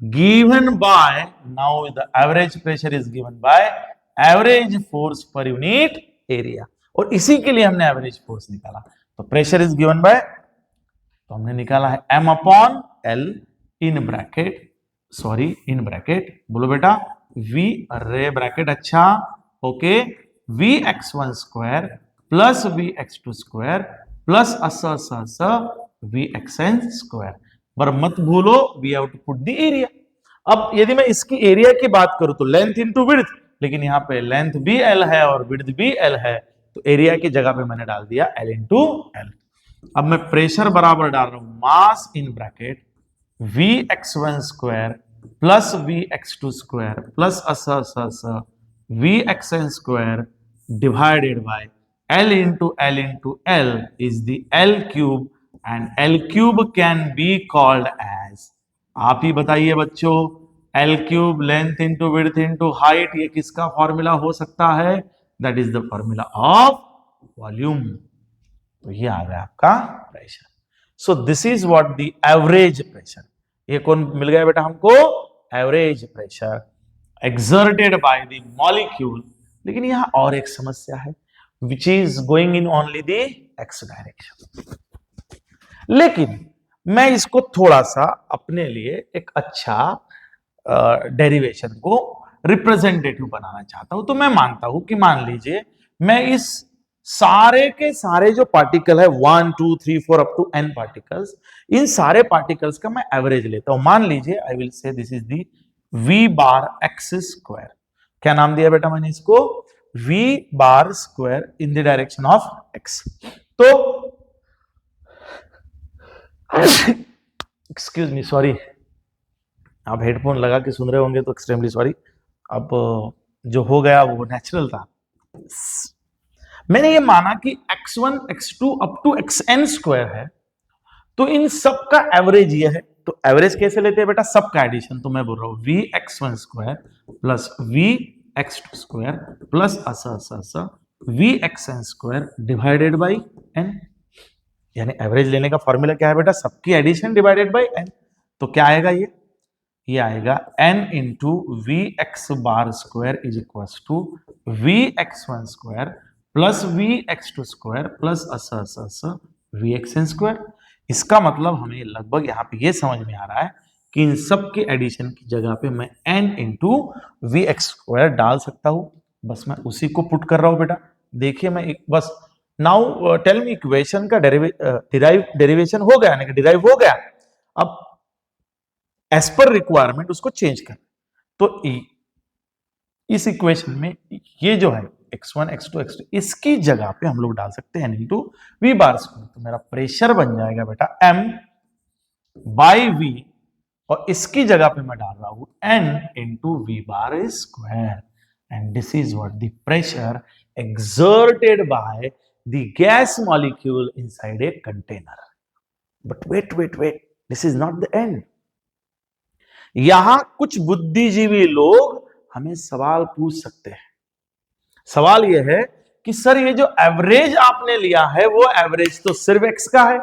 given by, now the average pressure is given by average force per unit area, और इसी के लिए हमने एवरेज फोर्स निकाला। तो प्रेशर इज गिवन बाय, तो हमने निकाला है m upon l in bracket बोलो बेटा v रे ब्रैकेट, अच्छा okay, vx1 square plus vx2 square plus vxn square. पर मत भूलो, we have to put the area. अब यदि मैं इसकी एरिया की बात करूं तो लेंथ इंटू विड्थ, लेकिन यहां पे लेंथ भी l है और विड्थ भी l है, तो एरिया की जगह पे मैंने डाल दिया l इंटू l। अब मैं प्रेशर बराबर डाल रहा हूं mass in bracket vx1 square plus vx2 square plus vxn square divided by l into l is the l cube, and L cube can be called as, आप ही बताइए बच्चों, L cube length into width into height, ये किसका formula हो सकता है? That is the formula of volume. तो ये आ गया आपका pressure. So this is what the average pressure. ये कौन मिल गया बेटा हमको? Average pressure exerted by the molecule. लेकिन यहां और एक समस्या है, which is going in only the x direction. लेकिन मैं इसको थोड़ा सा अपने लिए एक अच्छा डेरिवेशन को रिप्रेजेंटेटिव बनाना चाहता हूं। तो मैं मानता हूं कि मान लीजिए मैं इस सारे के सारे जो पार्टिकल है 1 2 3 4 अप टू n पार्टिकल्स, इन सारे पार्टिकल्स का मैं एवरेज लेता हूं। मान लीजिए I will say this is the v bar x square. क्या नाम दिया बेटा मैंने इसको? v bar square in the direction of x। तो एक्सक्यूज मी, सॉरी, आप हेडफोन लगा के सुन रहे होंगे तो एक्सट्रीमली सॉरी। अब जो हो गया वो नेचुरल था। मैंने ये माना कि x1 x2 up to xn square है, तो इन सब का एवरेज ये है। तो एवरेज कैसे लेते हैं बेटा? सब का एडिशन। तो मैं बोल रहा हूं vx1 square plus vx2 square plus vxn square divided by n। यानी एवरेज लेने का फॉर्मूला क्या है बेटा? सबकी एडिशन डिवाइडेड बाई n। तो क्या आएगा ये आएगा n into v x bar square is equal to v x one square plus v x two square plus v x n square. इसका मतलब हमें लगभग यहाँ पे ये समझ में आ रहा है कि इन सब के एडिशन की जगह पे मैं n into v x square डाल सकता हूं। बस मैं उसी को पुट कर रहा हूं बेटा। देखिए मैं एक बस नाउ टेल मी इक्वेशन का डेरिवेशन हो गया, यानी कि डिराइव हो गया। अब एज पर रिक्वायरमेंट उसको चेंज कर। तो इस इक्वेशन में ये जो है x1 x2 x2 इसकी जगह पे हम लोग डाल सकते हैं n into v bar square. तो मेरा प्रेशर बन जाएगा बेटा m बाई v, और इसकी जगह पे मैं डाल रहा हूं n into v bar square. And this is what the pressure exerted by the gas molecule inside a container. But wait, this is not the end. यहां कुछ बुद्धिजीवी लोग हमें सवाल पूछ सकते हैं। सवाल यह है कि सर ये जो एवरेज आपने लिया है वो एवरेज तो सिर्फ x का है,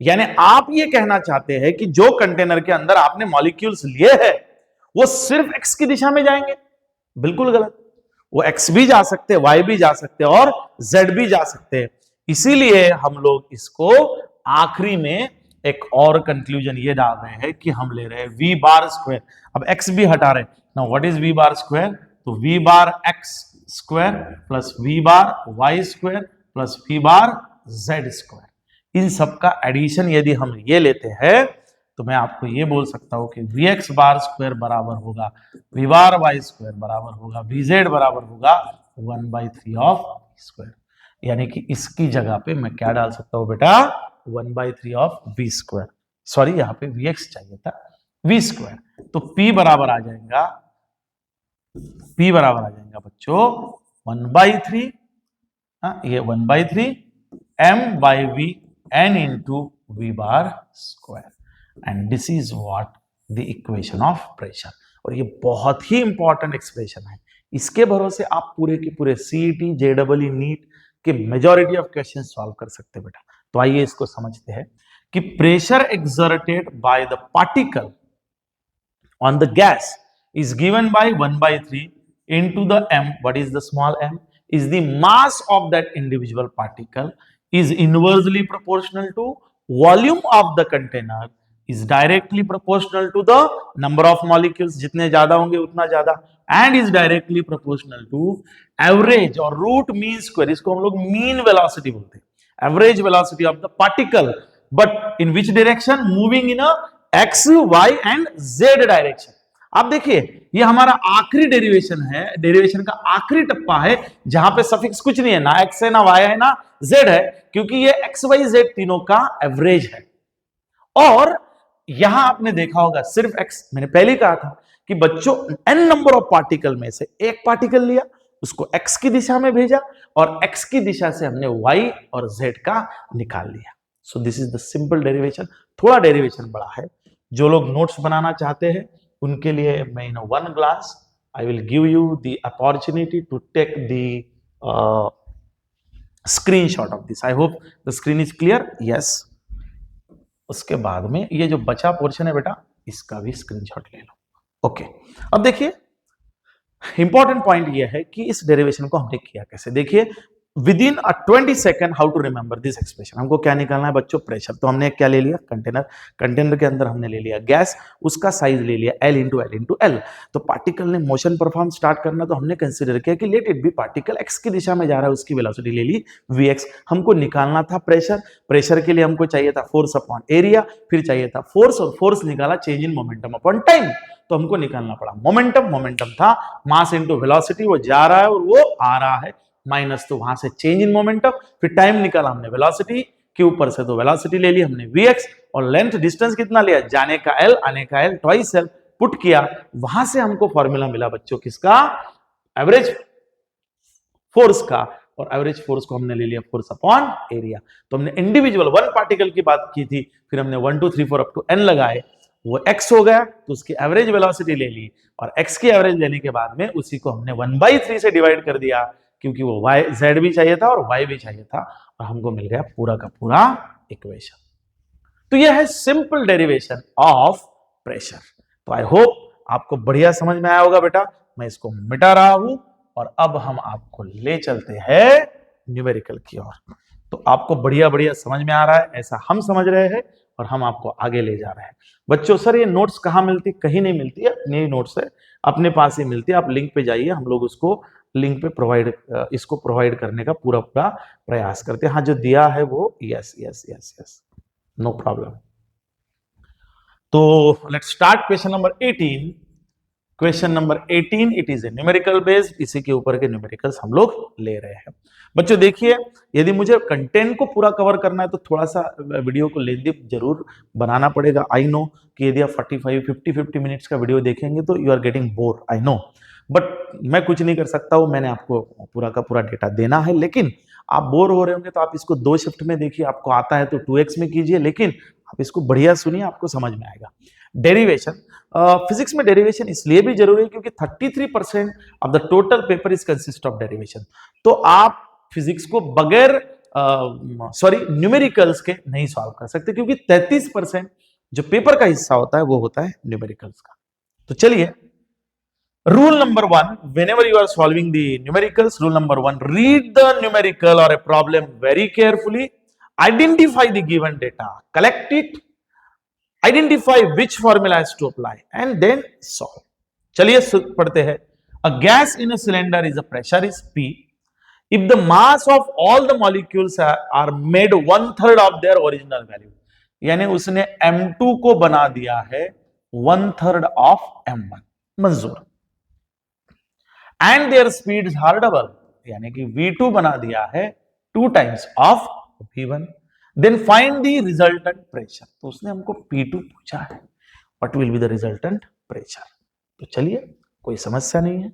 यानी आप ये कहना चाहते हैं कि जो कंटेनर के अंदर आपने मॉलिक्यूल्स लिए हैं वो सिर्फ x की दिशा में जाएंगे। बिल्कुल गलत। वो x भी जा सकते हैं, y भी जा सकते हैं और z भी जा सकते हैं। इसीलिए हम लोग इसको आखिरी में एक और कंक्लूजन ये डाल रहे हैं कि हम ले रहे हैं v बार स्क्वायर। अब x भी हटा रहे हैं। Now what is v bar square? तो v बार x स्क्वायर प्लस v बार y स्क्वायर प्लस v बार z स्क्वायर। इन सब का एडिशन यदि हम ये लेते हैं तो मैं आपको ये बोल सकता हूं कि vx बार स्क्वायर बराबर होगा v बार y स्क्वायर बराबर होगा vz बराबर होगा 1/3 ऑफ स्क्वायर। यानी कि इसकी जगह पे मैं क्या डाल सकता हूं बेटा? 1/3 ऑफ v स्क्वायर। सॉरी, यहां पे vx चाहिए था, v स्क्वायर। तो p बराबर आ जाएगा बच्चों 1/3, ये 1/3 m by v n into v bar square. And this is what the equation of pressure. और ये बहुत ही इंपॉर्टेंट एक्सप्रेशन है। इसके भरोसे आप पूरे के पूरे सीईटी, जेईई, नीट के मेजॉरिटी ऑफ क्वेश्चन सॉल्व कर सकते हैं बेटा। तो आइए इसको समझते हैं कि pressure exerted by the particle on the gas is given by 1/3 into the m. What is the small m? Is the mass of that individual particle is inversely proportional to volume of the container is directly proportional to the number of molecules. जितने ज्यादा होंगे उतना ज्यादा, and is directly proportional to average और root mean square. इसको हम लोग mean velocity बोलते हैं, average velocity of the particle, but in which direction? Moving in a x, y and z direction. आप देखिए ये हमारा आखिरी डेरिवेशन है, डेरिवेशन का आखिरी टप्पा है जहां पे सफिक्स कुछ नहीं है, ना x है ना y है ना z है, क्योंकि ये x y z तीनों का एवरेज है। और यहां आपने देखा होगा सिर्फ x, मैंने पहले कहा था कि बच्चों n नंबर ऑफ पार्टिकल में से एक पार्टिकल लिया, उसको x की दिशा में भेजा और x की दिशा से हमने y और z का निकाल लिया। सो this is the simple derivation. थोड़ा डेरिवेशन बड़ा है, जो लोग नोट्स बनाना चाहते हैं उनके लिए मैं in one glass I will give you the opportunity to take the screenshot of this. I hope the screen is clear. Yes. उसके बाद में ये जो बचा पोर्शन है बेटा, इसका भी स्क्रीनशॉट ले लो। ओके, अब देखिए इंपॉर्टेंट पॉइंट यह है कि इस डेरिवेशन को हमने किया कैसे। देखिए within a 20 second how to remember this expression. हमको क्या निकालना है बच्चों, प्रेशर। तो हमने क्या ले लिया, कंटेनर, कंटेनर के अंदर हमने ले लिया गैस, उसका साइज ले लिया L into L into L. तो पार्टिकल ने मोशन परफॉर्म स्टार्ट करना, तो हमने कंसिडर किया कि let it be particle x की दिशा में जा रहा है, उसकी वेलोसिटी ले ली vx। हमको निकालना था प्रेशर, प्रेशर के लिए हमको चाहिए था फोर्स अपॉन एरिया, फिर चाहिए था फोर्स, और फोर्स निकाला change in momentum upon time. तो हमको निकालना पड़ा मोमेंटम, मोमेंटम था मास इंटू वेलोसिटी, वो जा रहा है और वो आ रहा है, माइनस तो वहां से चेंज इन मोमेंटम, फिर टाइम निकाला हमने वेलोसिटी के ऊपर से, तो वेलोसिटी ले ली हमने vx, और लेंथ डिस्टेंस कितना लिया, जाने का l आने का l, ट्वाइस l पुट किया, वहां से हमको फॉर्मूला मिला बच्चों किसका, एवरेज फोर्स का, और एवरेज फोर्स को हमने ले लिया फोर्स अपॉन एरिया। तो हमने इंडिविजुअल वन पार्टिकल की बात की थी, फिर हमने 1 2 3 4 अप टू n लगाए, वो x हो गया, तो उसकी एवरेज वेलोसिटी ले ली, और x की एवरेज लेने के बाद में उसी को हमने 1/3 से डिवाइड कर दिया, क्योंकि वो y z भी चाहिए था और y भी चाहिए था, और हमको मिल गया पूरा का पूरा इक्वेशन। तो यह है सिंपल डेरिवेशन ऑफ प्रेशर। तो आई होप आपको बढ़िया समझ में आया होगा बेटा। मैं इसको मिटा रहा हूं, और अब हम आपको ले चलते हैं न्यूमेरिकल की ओर। तो आपको बढ़िया बढ़िया समझ में आ रहा है, ऐसा हम समझ रहे हैं, और हम आपको आगे ले जा रहे हैं। बच्चों सर ये नोट्स कहाँ मिलती, कहीं नहीं मिलती है, अपने नोट्स है, अपने पास ही मिलती है। आप लिंक पे जाइए, हम लोग उसको लिंक पे इसको प्रोवाइड करने का पूरा पूरा प्रयास करते हैं। हाँ, जो दिया है वो yes yes yes yes, no problem. तो let's start question number 18। Question number 18 it is a numerical based, इसी के ऊपर के न्यूमेरिकल्स हम लोग ले रहे हैं। बच्चों देखिए, यदि मुझे कंटेंट को पूरा कवर करना है तो थोड़ा सा वीडियो को लेंदी जरूर बनाना पड़ेगा। आई नो कि यदि आप 45 50 मिनट्स का वीडियो देखेंगे तो you are getting bore, I know, but मैं कुछ नहीं कर सकता हूं, मैंने आपको पूरा का पूरा डेटा देना है। लेकिन आप बोर हो रहे होंगे तो आप इसको 2 शिफ्ट में देखिए, आपको आता है तो 2x में कीजिए, लेकिन आप इसको बढ़िया सुनिए, आपको समझ में आएगा। डेरिवेशन, फिजिक्स में डेरिवेशन इसलिए भी जरूरी है क्योंकि 33% of the total paper is consist of derivation. तो आप फिजिक्स को बगैर न्यूमेरिकल्स के नहीं सॉल्व कर सकते, क्योंकि 33% जो पेपर का हिस्सा होता है वो होता है न्यूमेरिकल्स का। तो चलिए, rule number 1, whenever you are solving the numericals, rule number 1, read the numerical or a problem very carefully, identify the given data, collect it, identify which formula is to apply, and then solve. चलिए पढ़ते हैं। A gas in a cylinder is a pressure is P. If the mass of all the molecules are made 1/3 of their original value, यानी उसने M2 को बना दिया है 1/3 of M1, मंजूर। And their speeds are double, यानी कि V2 बना दिया है 2 times of V1, then find the resultant pressure. तो उसने हमको P2 पूछा है, what will be the resultant pressure. तो चलिए, कोई समस्या नहीं है,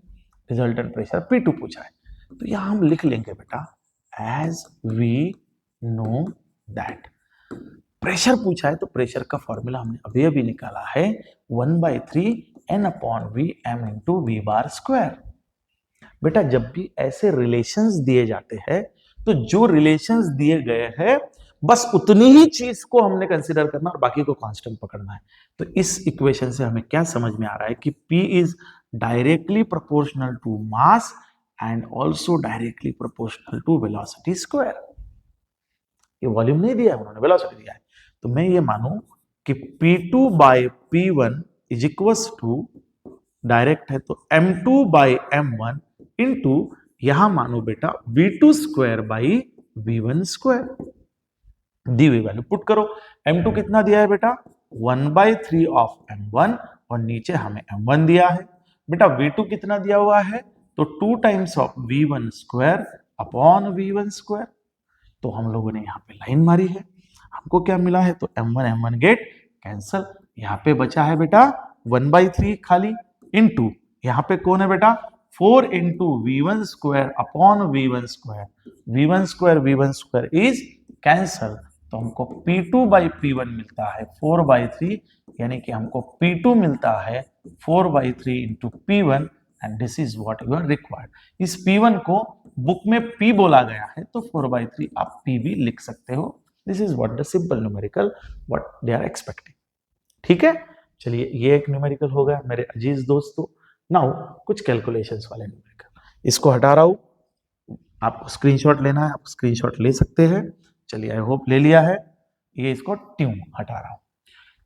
रिजल्टेंट प्रेशर P2 पूछा है, तो यहां हम लिख लेंगे बेटा, as we know that pressure पूछा है, तो प्रेशर का फॉर्मूला हमने अभी अभी निकाला है 1/3 N/Vm into V bar square. बेटा जब भी ऐसे रिलेशंस दिए जाते हैं, तो जो रिलेशंस दिए गए हैं बस उतनी ही चीज को हमने कंसीडर करना और बाकी को कांस्टेंट पकड़ना है। तो इस इक्वेशन से हमें क्या समझ में आ रहा है कि P is directly proportional to mass and also directly proportional to velocity square. ये वॉल्यूम नहीं दिया है उन्होंने, वेलोसिटी दिया है। तो मैं ये मानूं कि P2 by P1 is equals to, direct है तो M2 बाय M1 इंटू, यहां मानो बेटा V2 square by V1 square. दी हुई वैल्यू पुट करो। M2 कितना दिया है बेटा, 1/3 ऑफ M1, और नीचे हमें M1 दिया है। बेटा V2 कितना दिया हुआ है, तो 2 times of V1 square upon V1 square. तो हम लोगों ने यहाँ पे लाइन मारी है, हमको क्या मिला है, तो M1 गेट कैंसल, यहाँ पे बचा है बेटा 1/3 खाली, इंटू यहाँ पे कौन है बेटा, 4 into V1 square upon V1 square. V1 square is cancel, तो हमको P2 बाई P1 मिलता है 4/3, यानी कि हमको P2 मिलता है 4/3 into P1, and this is what you are required. इस P1 को बुक में P बोला गया है, तो 4/3 आप P भी लिख सकते हो। This is what the simple numerical what they are expecting. ठीक है, चलिए ये एक न्यूमेरिकल हो गया मेरे अजीज दोस्तों। नाउ कुछ कैलकुलेशंस वाले न्यूमेरिकल, इसको हटा रहा हूं, आपको स्क्रीनशॉट लेना है, आप स्क्रीनशॉट ले सकते हैं। चलिए आई होप ले लिया है, ये इसको ट्यून हटा रहा हूं।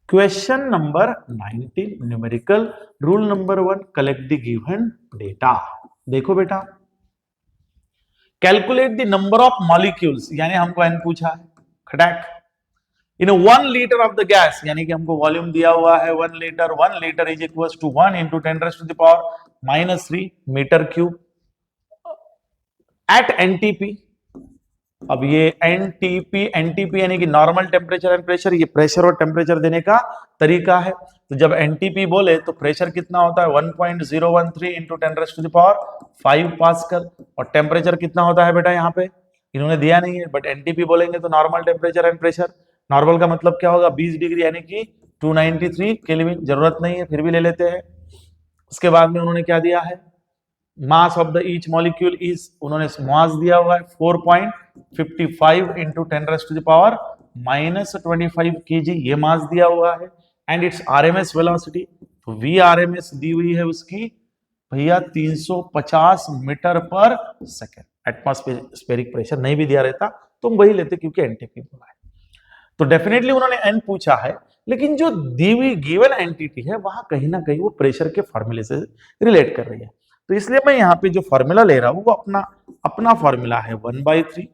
Question number 19 numerical rule number 1, collect the given data. देखो बेटा, calculate the number of molecules, यानी हमको एन पूछा है, खटैक, in 1 litre of the gas, यानी कि हमको वॉल्यूम दिया हुआ है 1 litre, 1 litre is equal to 1 into 10⁻³ metre cube at NTP. अब ये एनटीपी यानी कि नॉर्मल टेम्परेचर एंड प्रेशर, ये प्रेशर और टेम्परेचर देने का तरीका है। तो जब एनटीपी बोले तो प्रेशर कितना होता है 1.013 इंटू 10⁵ पास्कल, और टेम्परेचर कितना होता है बेटा, यहाँ पे इन्होंने दिया नहीं है, बट एनटीपी बोलेंगे तो normal temperature and pressure. Normal का मतलब क्या होगा 20 डिग्री यानी कि 293 केल्विन, जरूरत नहीं है फिर भी ले लेते हैं। उसके बाद में उन्होंने क्या दिया है, mass of the each molecule is, उन्होंने मास दिया हुआ है 4.55 इंटू 10⁻⁻25 kg, ये मास दिया हुआ है। एंड इट्स आरएमएस वेलोसिटी, तो वी आरएमएस दी हुई है उसकी भैया 350 मीटर पर सेकेंड। एटमॉस्फेरिक प्रेशर नहीं भी दिया रहता तो हम वही लेते क्योंकि एनटीपी बोला है। तो डेफिनेटली उन्होंने एन पूछा है, लेकिन जो दी हुई गिवन एंटिटी है वहां कहीं ना कहीं वो प्रेशर के फॉर्मूले से रिलेट कर रही है। तो इसलिए मैं यहाँ पे जो फॉर्मूला ले रहा हूं वो अपना फॉर्मूला है 1/3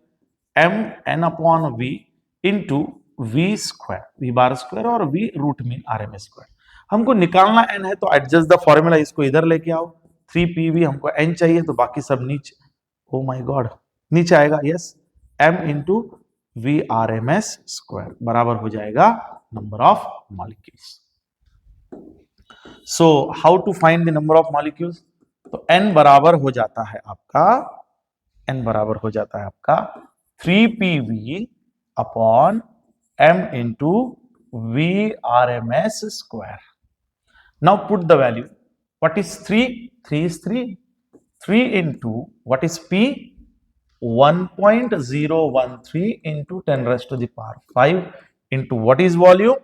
mn/v इंटू v² और v रूट मीन RMS²। हमको निकालना n है तो एडजस्ट द फॉर्मूला, इसको इधर लेके आओ, 3pv हमको n चाहिए तो बाकी सब नीचे, ओ माय गॉड नीचे आएगा, यस, m इंटू v/RMS² बराबर हो जाएगा number of molecules. So how to find the number of molecules, तो n बराबर हो जाता है आपका 3pv upon m into v/RMS²। Now put the value, what is 3 is 3 into what is p, 1.013 into 10⁵ into what is volume,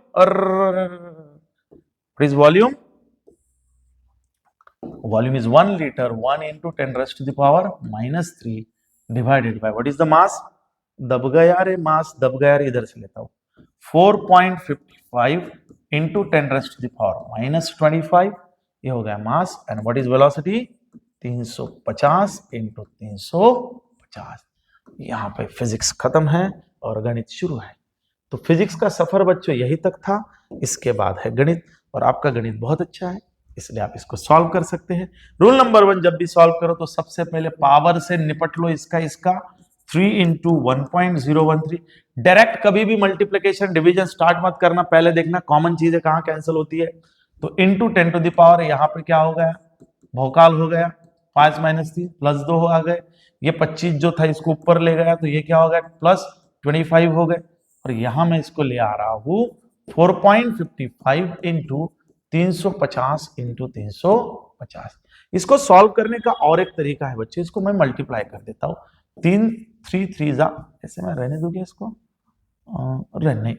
what is volume, volume is 1 liter, 1 into 10⁻³ divided by what is the mass, दब गया रे मास, दब गया रे, इधर से लेता हूं 4.55 into 10⁻⁻25, ये हो गया मास। And what is velocity 350 into 350। यहाँ पे फिजिक्स खत्म है और गणित शुरू है। तो फिजिक्स का सफर बच्चों यही तक था, इसके बाद है गणित, और आपका गणित बहुत अच्छा है इसलिए आप इसको सॉल्व कर सकते हैं। रूल नंबर 1, जब भी सॉल्व करो तो सबसे पहले पावर से निपट लो, इसका 3 into 1.013। डायरेक्ट कभी भी मल्टीप्लिकेशन डिवीजन स्टार्ट मत करना, पहले देखना कॉमन चीजें कहाँ कैंसिल होती है। तो इंटू 10⁻, यहाँ पे क्या हो गया, भौकाल हो गया, 5 - 3 +2 आ गए, ये 25 जो था इसको ऊपर ले गया तो ये क्या हो गया +25 हो गए, और यहां मैं इसको ले आ रहा हूं 4.55 इंटू 350 इंटू 350। इसको सॉल्व करने का और एक तरीका है बच्चे, इसको मैं मल्टीप्लाई कर देता हूं, 3 3 ऐसे मैं रहने दूंगा इसको, नहीं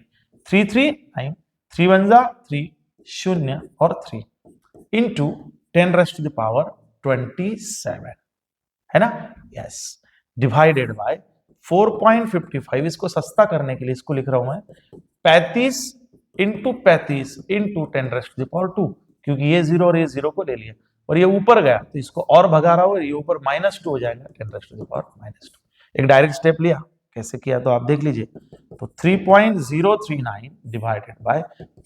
3 3 9, 3 1 3 0 और 3 इंटू 10⁻27 है ना, यस, डिवाइडेड बाय 4.55। इसको सस्ता करने के लिए इसको लिख रहा हूं मैं 35 इंटू 10⁻², क्योंकि ये 0 और ये 0 को ले लिया और ये ऊपर गया तो इसको और भगा रहा हूं, ये ऊपर -2 हो जाएगा 10⁻²। एक डायरेक्ट स्टेप लिया, कैसे किया तो आप देख लीजिए। तो 3.039 divided by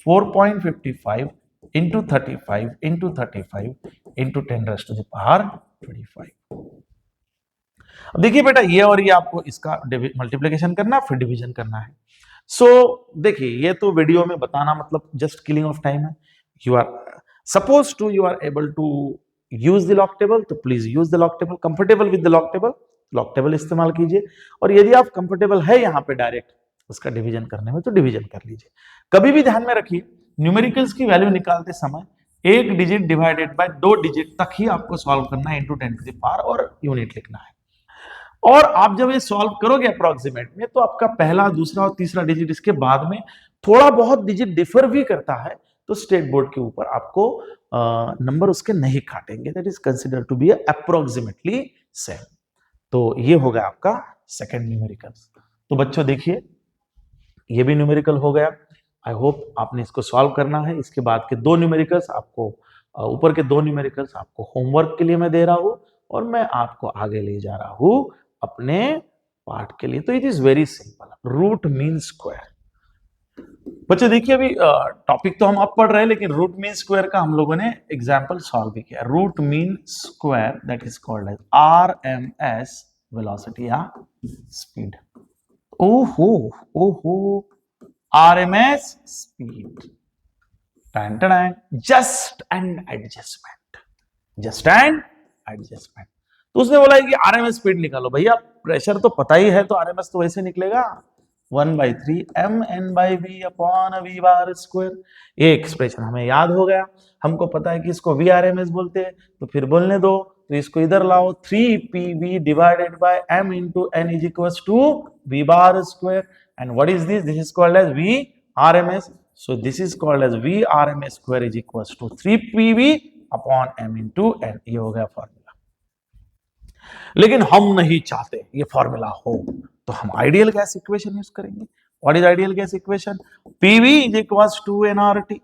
4.55 into 35 into 35 into 10⁻25। अब देखिए बेटा, ये और ये आपको इसका मल्टीप्लिकेशन करना फिर डिवीजन करना है। सो देखिए, ये तो वीडियो में बताना मतलब जस्ट किलिंग ऑफ टाइम है। You are suppose to you are able to use the log table, तो please use the log table. Comfortable with the log table इस्तेमाल कीजिए, और यदि आप कंफर्टेबल है यहाँ पे डायरेक्ट उसका डिवीजन करने में तो डिवीजन कर लीजिए। कभी भी ध्यान में रखिए, न्यूमेरिकल्स की वैल्यू निकालते समय 1 डिजिट डिवाइडेड बाय 2 डिजिट तक ही आपको सॉल्व करना है, इंटू 10⁻⁴ और यूनिट लिखना है। और आप जब ये सॉल्व करोगे अप्रोक्सीमेट में, तो आपका पहला, दूसरा और तीसरा डिजिट, इसके बाद में थोड़ा बहुत डिजिट डिफर भी करता है, तो स्टेट बोर्ड के ऊपर आपको नंबर उसके नहीं काटेंगे, that is consider to be approximately same. तो ये हो गया आपका सेकंड न्यूमेरिकल। तो बच्चों देखिए ये भी न्यूमेरिकल हो गया। आई होप आपने इसको सॉल्व करना है। इसके बाद के दो न्यूमेरिकल्स आपको ऊपर के दो न्यूमेरिकल्स आपको होमवर्क के लिए मैं दे रहा हूं और मैं आपको आगे ले जा रहा हूं अपने पार्ट के लिए। तो it is very simple, root mean square. बच्चे देखिए अभी टॉपिक तो हम अब पढ़ रहे हैं, लेकिन रूट मीन स्क्वायर का हम लोगों ने एग्जांपल सॉल्व भी किया। Root mean square that is called as RMS velocity या स्पीड। ओहो ओहो, RMS speed, just and adjustment, just and adjustment. तो उसने बोला कि आरएमएस स्पीड निकालो। भैया प्रेशर तो पता ही है, तो आरएमएस तो वैसे निकलेगा 1/3 mn/v upon v bar square. ये एक्सप्रेशन हमें याद हो गया, हमको पता है कि इसको VRMS बोलते हैं, तो फिर बोलने दो। तो इसको इधर लाओ, 3PV divided by m into n is equals to v bar square. And what is this? This is called as VRMS। So this is called as VRMS square is equals to 3PV upon m into n। ये हो गया formula. लेकिन हम नहीं चाहते ये formula हो, तो हम आइडियल गैस इक्वेशन यूज करेंगे। What is ideal gas equation? PV is equals to nRT।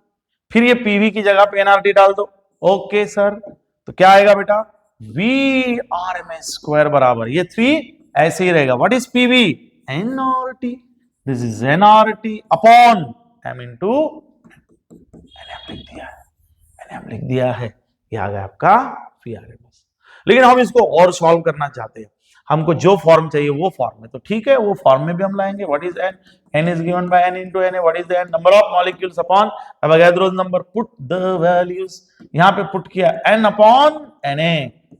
फिर ये PV की जगह पे nRT डाल दो। ओके सर, तो क्या आएगा बेटा? VRMS स्क्वायर बराबर ये 3 ऐसे ही रहेगा। What is PV? nRT। This is nRT upon m into NM लिख दिया है। ये आ गया आपका VRMS। लेकिन हम इसको और सॉल्व करना चाहते हैं, हमको जो फॉर्म चाहिए वो फॉर्म में, तो ठीक है वो फॉर्म में भी हम लाएंगे। What is n? n is given by n into na। What is the n? Number of molecules upon Avogadro's number. Put the values, यहां पे पुट किया n upon na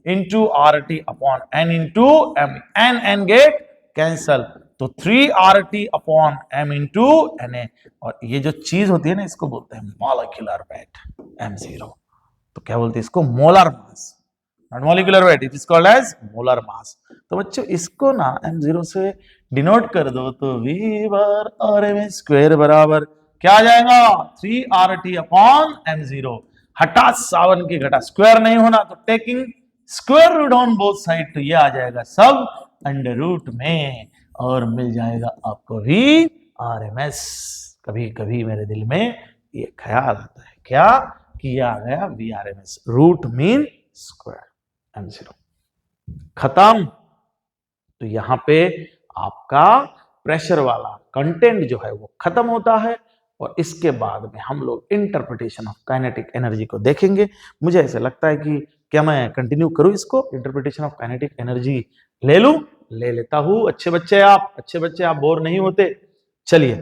into RT upon n into m। n gate cancel, तो 3RT upon m into na। और ये जो चीज होती है ना, इसको बोलते हैं मॉलिक्यूलर वेट m0। तो क्या बोलते हैं इसको? Molar mass, not molecular weight, it is called as molar mass. तो बच्चों इसको ना m0 से डिनोट कर दो, तो v बार RMS स्क्वायर बराबर क्या आ जाएगा? 3RT upon m0। हटा 7 की घटा, स्क्वायर नहीं होना, तो taking square root on both side, तो ये आ जाएगा सब अंडर रूट में, और मिल जाएगा आपको VRMS। कभी कभी मेरे दिल में ये ख्याल आता है क्या, कि ये आ गया VRMS, root mean square m0। खत्म। तो यहां पे आपका प्रेशर वाला कंटेंट जो है वो खत्म होता है, और इसके बाद में हम लोग इंटरप्रिटेशन ऑफ काइनेटिक एनर्जी को देखेंगे। मुझे ऐसा लगता है कि क्या मैं कंटिन्यू करूं इसको, इंटरप्रिटेशन ऑफ काइनेटिक एनर्जी ले लूं? ले लेता हूं। अच्छे बच्चे आप बोर नहीं होते। चलिए,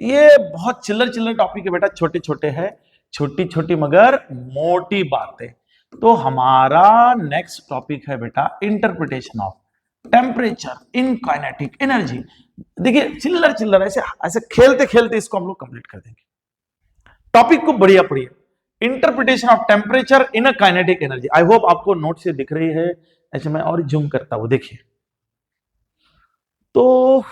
ये बहुत चिल्लर टॉपिक है बेटा, छोटे छोटे है, छोटी छोटी मगर मोटी बातें। तो हमारा नेक्स्ट टॉपिक है बेटा interpretation of temperature in kinetic energy. देखिए चिल्लर ऐसे ऐसे खेलते खेलते इसको हम लोग कंप्लीट कर देंगे। टॉपिक को बढ़िया पढ़िए, interpretation of temperature in a kinetic energy. I hope आपको नोट से दिख रही है, ऐसे मैं और जूम करता हूं, देखिए। तो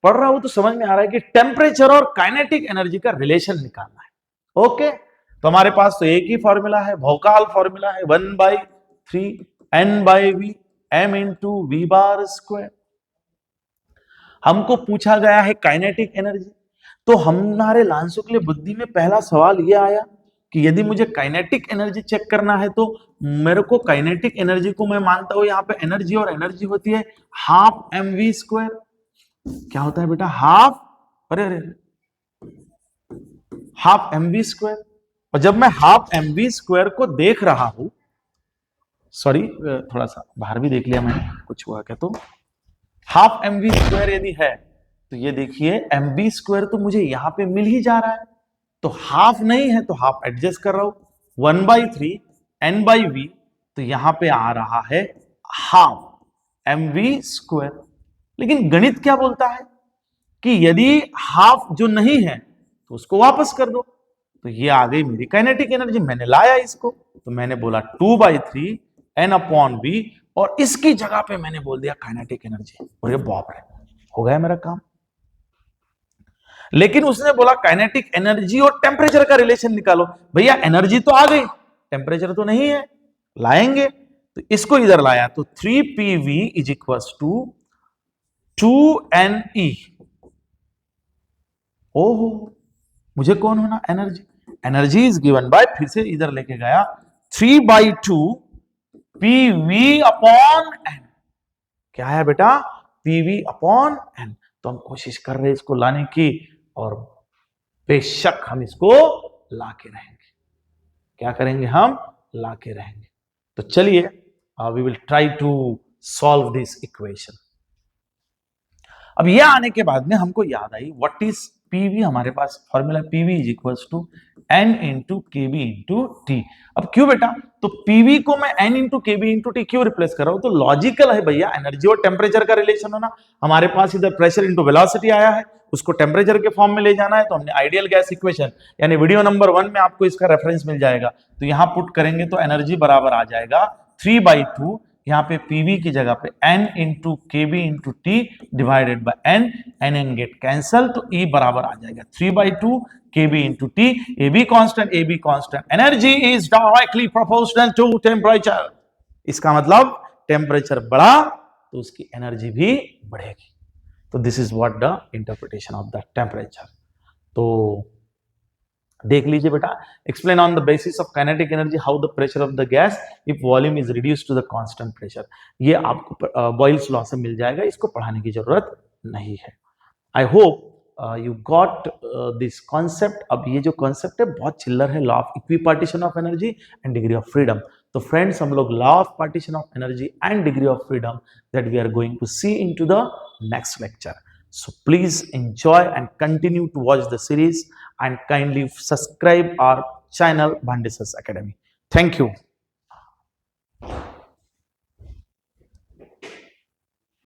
पढ़ रहा हूं तो समझ में आ रहा है कि टेम्परेचर और काइनेटिक एनर्जी का रिलेशन निकालना है। ओके, तो हमारे पास तो एक ही फॉर्मूला है, भौकाल फॉर्मूला है, 1/3 n/v m into v bar square. हमको पूछा गया है काइनेटिक एनर्जी, तो हमारे लांसो के लिए बुद्धि में पहला सवाल यह आया कि यदि मुझे काइनेटिक एनर्जी चेक करना है, तो मेरे को काइनेटिक एनर्जी को मैं मानता हूं यहाँ पे एनर्जी, और एनर्जी होती है हाफ mv स्क्वायर। क्या होता है बेटा? Half mv square. और जब मैं हाफ mv स्क्वायर को देख रहा हूं, सॉरी थोड़ा सा बाहर भी देख लिया मैंने, कुछ हुआ क्या? तो हाफ mv स्क्वायर यदि है, तो ये देखिए mv स्क्वायर तो मुझे यहां पे मिल ही जा रहा है, तो हाफ नहीं है तो हाफ एडजस्ट कर रहा हूं। 1/3 n/v, तो यहां पे आ रहा है हाफ mv स्क्वायर। लेकिन गणित क्या बोलता है कि यदि हाफ जो नहीं है तो उसको वापस कर दो। तो ये आ गई मेरी काइनेटिक एनर्जी। मैंने लाया इसको, तो मैंने बोला 2/3 n/v, और इसकी जगह पे मैंने बोल दिया काइनेटिक एनर्जी। और ये बाप रे, हो गया मेरा काम। लेकिन उसने बोला काइनेटिक एनर्जी और टेम्परेचर का रिलेशन निकालो। भैया एनर्जी तो आ गई, टेम्परेचर तो नहीं है, लाएंगे। तो इसको इधर लाया तो 3PV is equal to 2NE। ओहो, मुझे कौन होना, energy. Energy is given bye, फिर से इधर लेके गया 3/2 PV अपॉन N। क्या है बेटा, PV अपॉन N। तो हम कोशिश कर रहे हैं इसको लाने की, और बेशक हम इसको लाके रहेंगे। क्या करेंगे, हम लाके रहेंगे। तो चलिए we will try to solve this equation. अब यह आने के बाद में हमको याद आई व्हाट इज पीवी। हमारे पास formula PV is equals to N into KB into T. अब क्यों बेटा, तो पीवी को मैं N into KB into T क्यों रिप्लेस कर रहा हूं, तो लॉजिकल है भैया, एनर्जी और टेम्परेचर का रिलेशन होना। हमारे पास इधर प्रेशर इंटू वेलोसिटी आया है, उसको टेम्परेचर के फॉर्म में ले जाना है, तो हमने आइडियल गैस इक्वेशन यानी वीडियो नंबर 1 में आपको इसका रेफरेंस मिल जाएगा। तो यहां पुट करेंगे तो एनर्जी बराबर आ जाएगा 3/2, यहाँ पे पीवी की जगह पे N into KB into T divided by N, N N get cancel, तो ई बराबर आ जाएगा 3/2 KB into T. A B constant, energy is directly proportional to temperature. इसका मतलब टेम्परेचर बढ़ा तो उसकी एनर्जी भी बढ़ेगी। तो this is what the interpretation of the temperature. तो देख लीजिए बेटा, explain on the basis of kinetic energy how the pressure of the gas if volume is reduced to the constant pressure. ये आपको बॉयल्स लॉ से मिल जाएगा, इसको पढ़ाने की जरूरत नहीं है। I hope you got this concept. अब ये जो कॉन्सेप्ट है बहुत चिल्लर है, law of equipartition of energy and degree of freedom. तो फ्रेंड्स, हम लोग law of partition of energy and degree of freedom that we are going to see into the next lecture. So please enjoy and continue to watch the series and kindly subscribe our channel Bhandesars Academy. Thank you.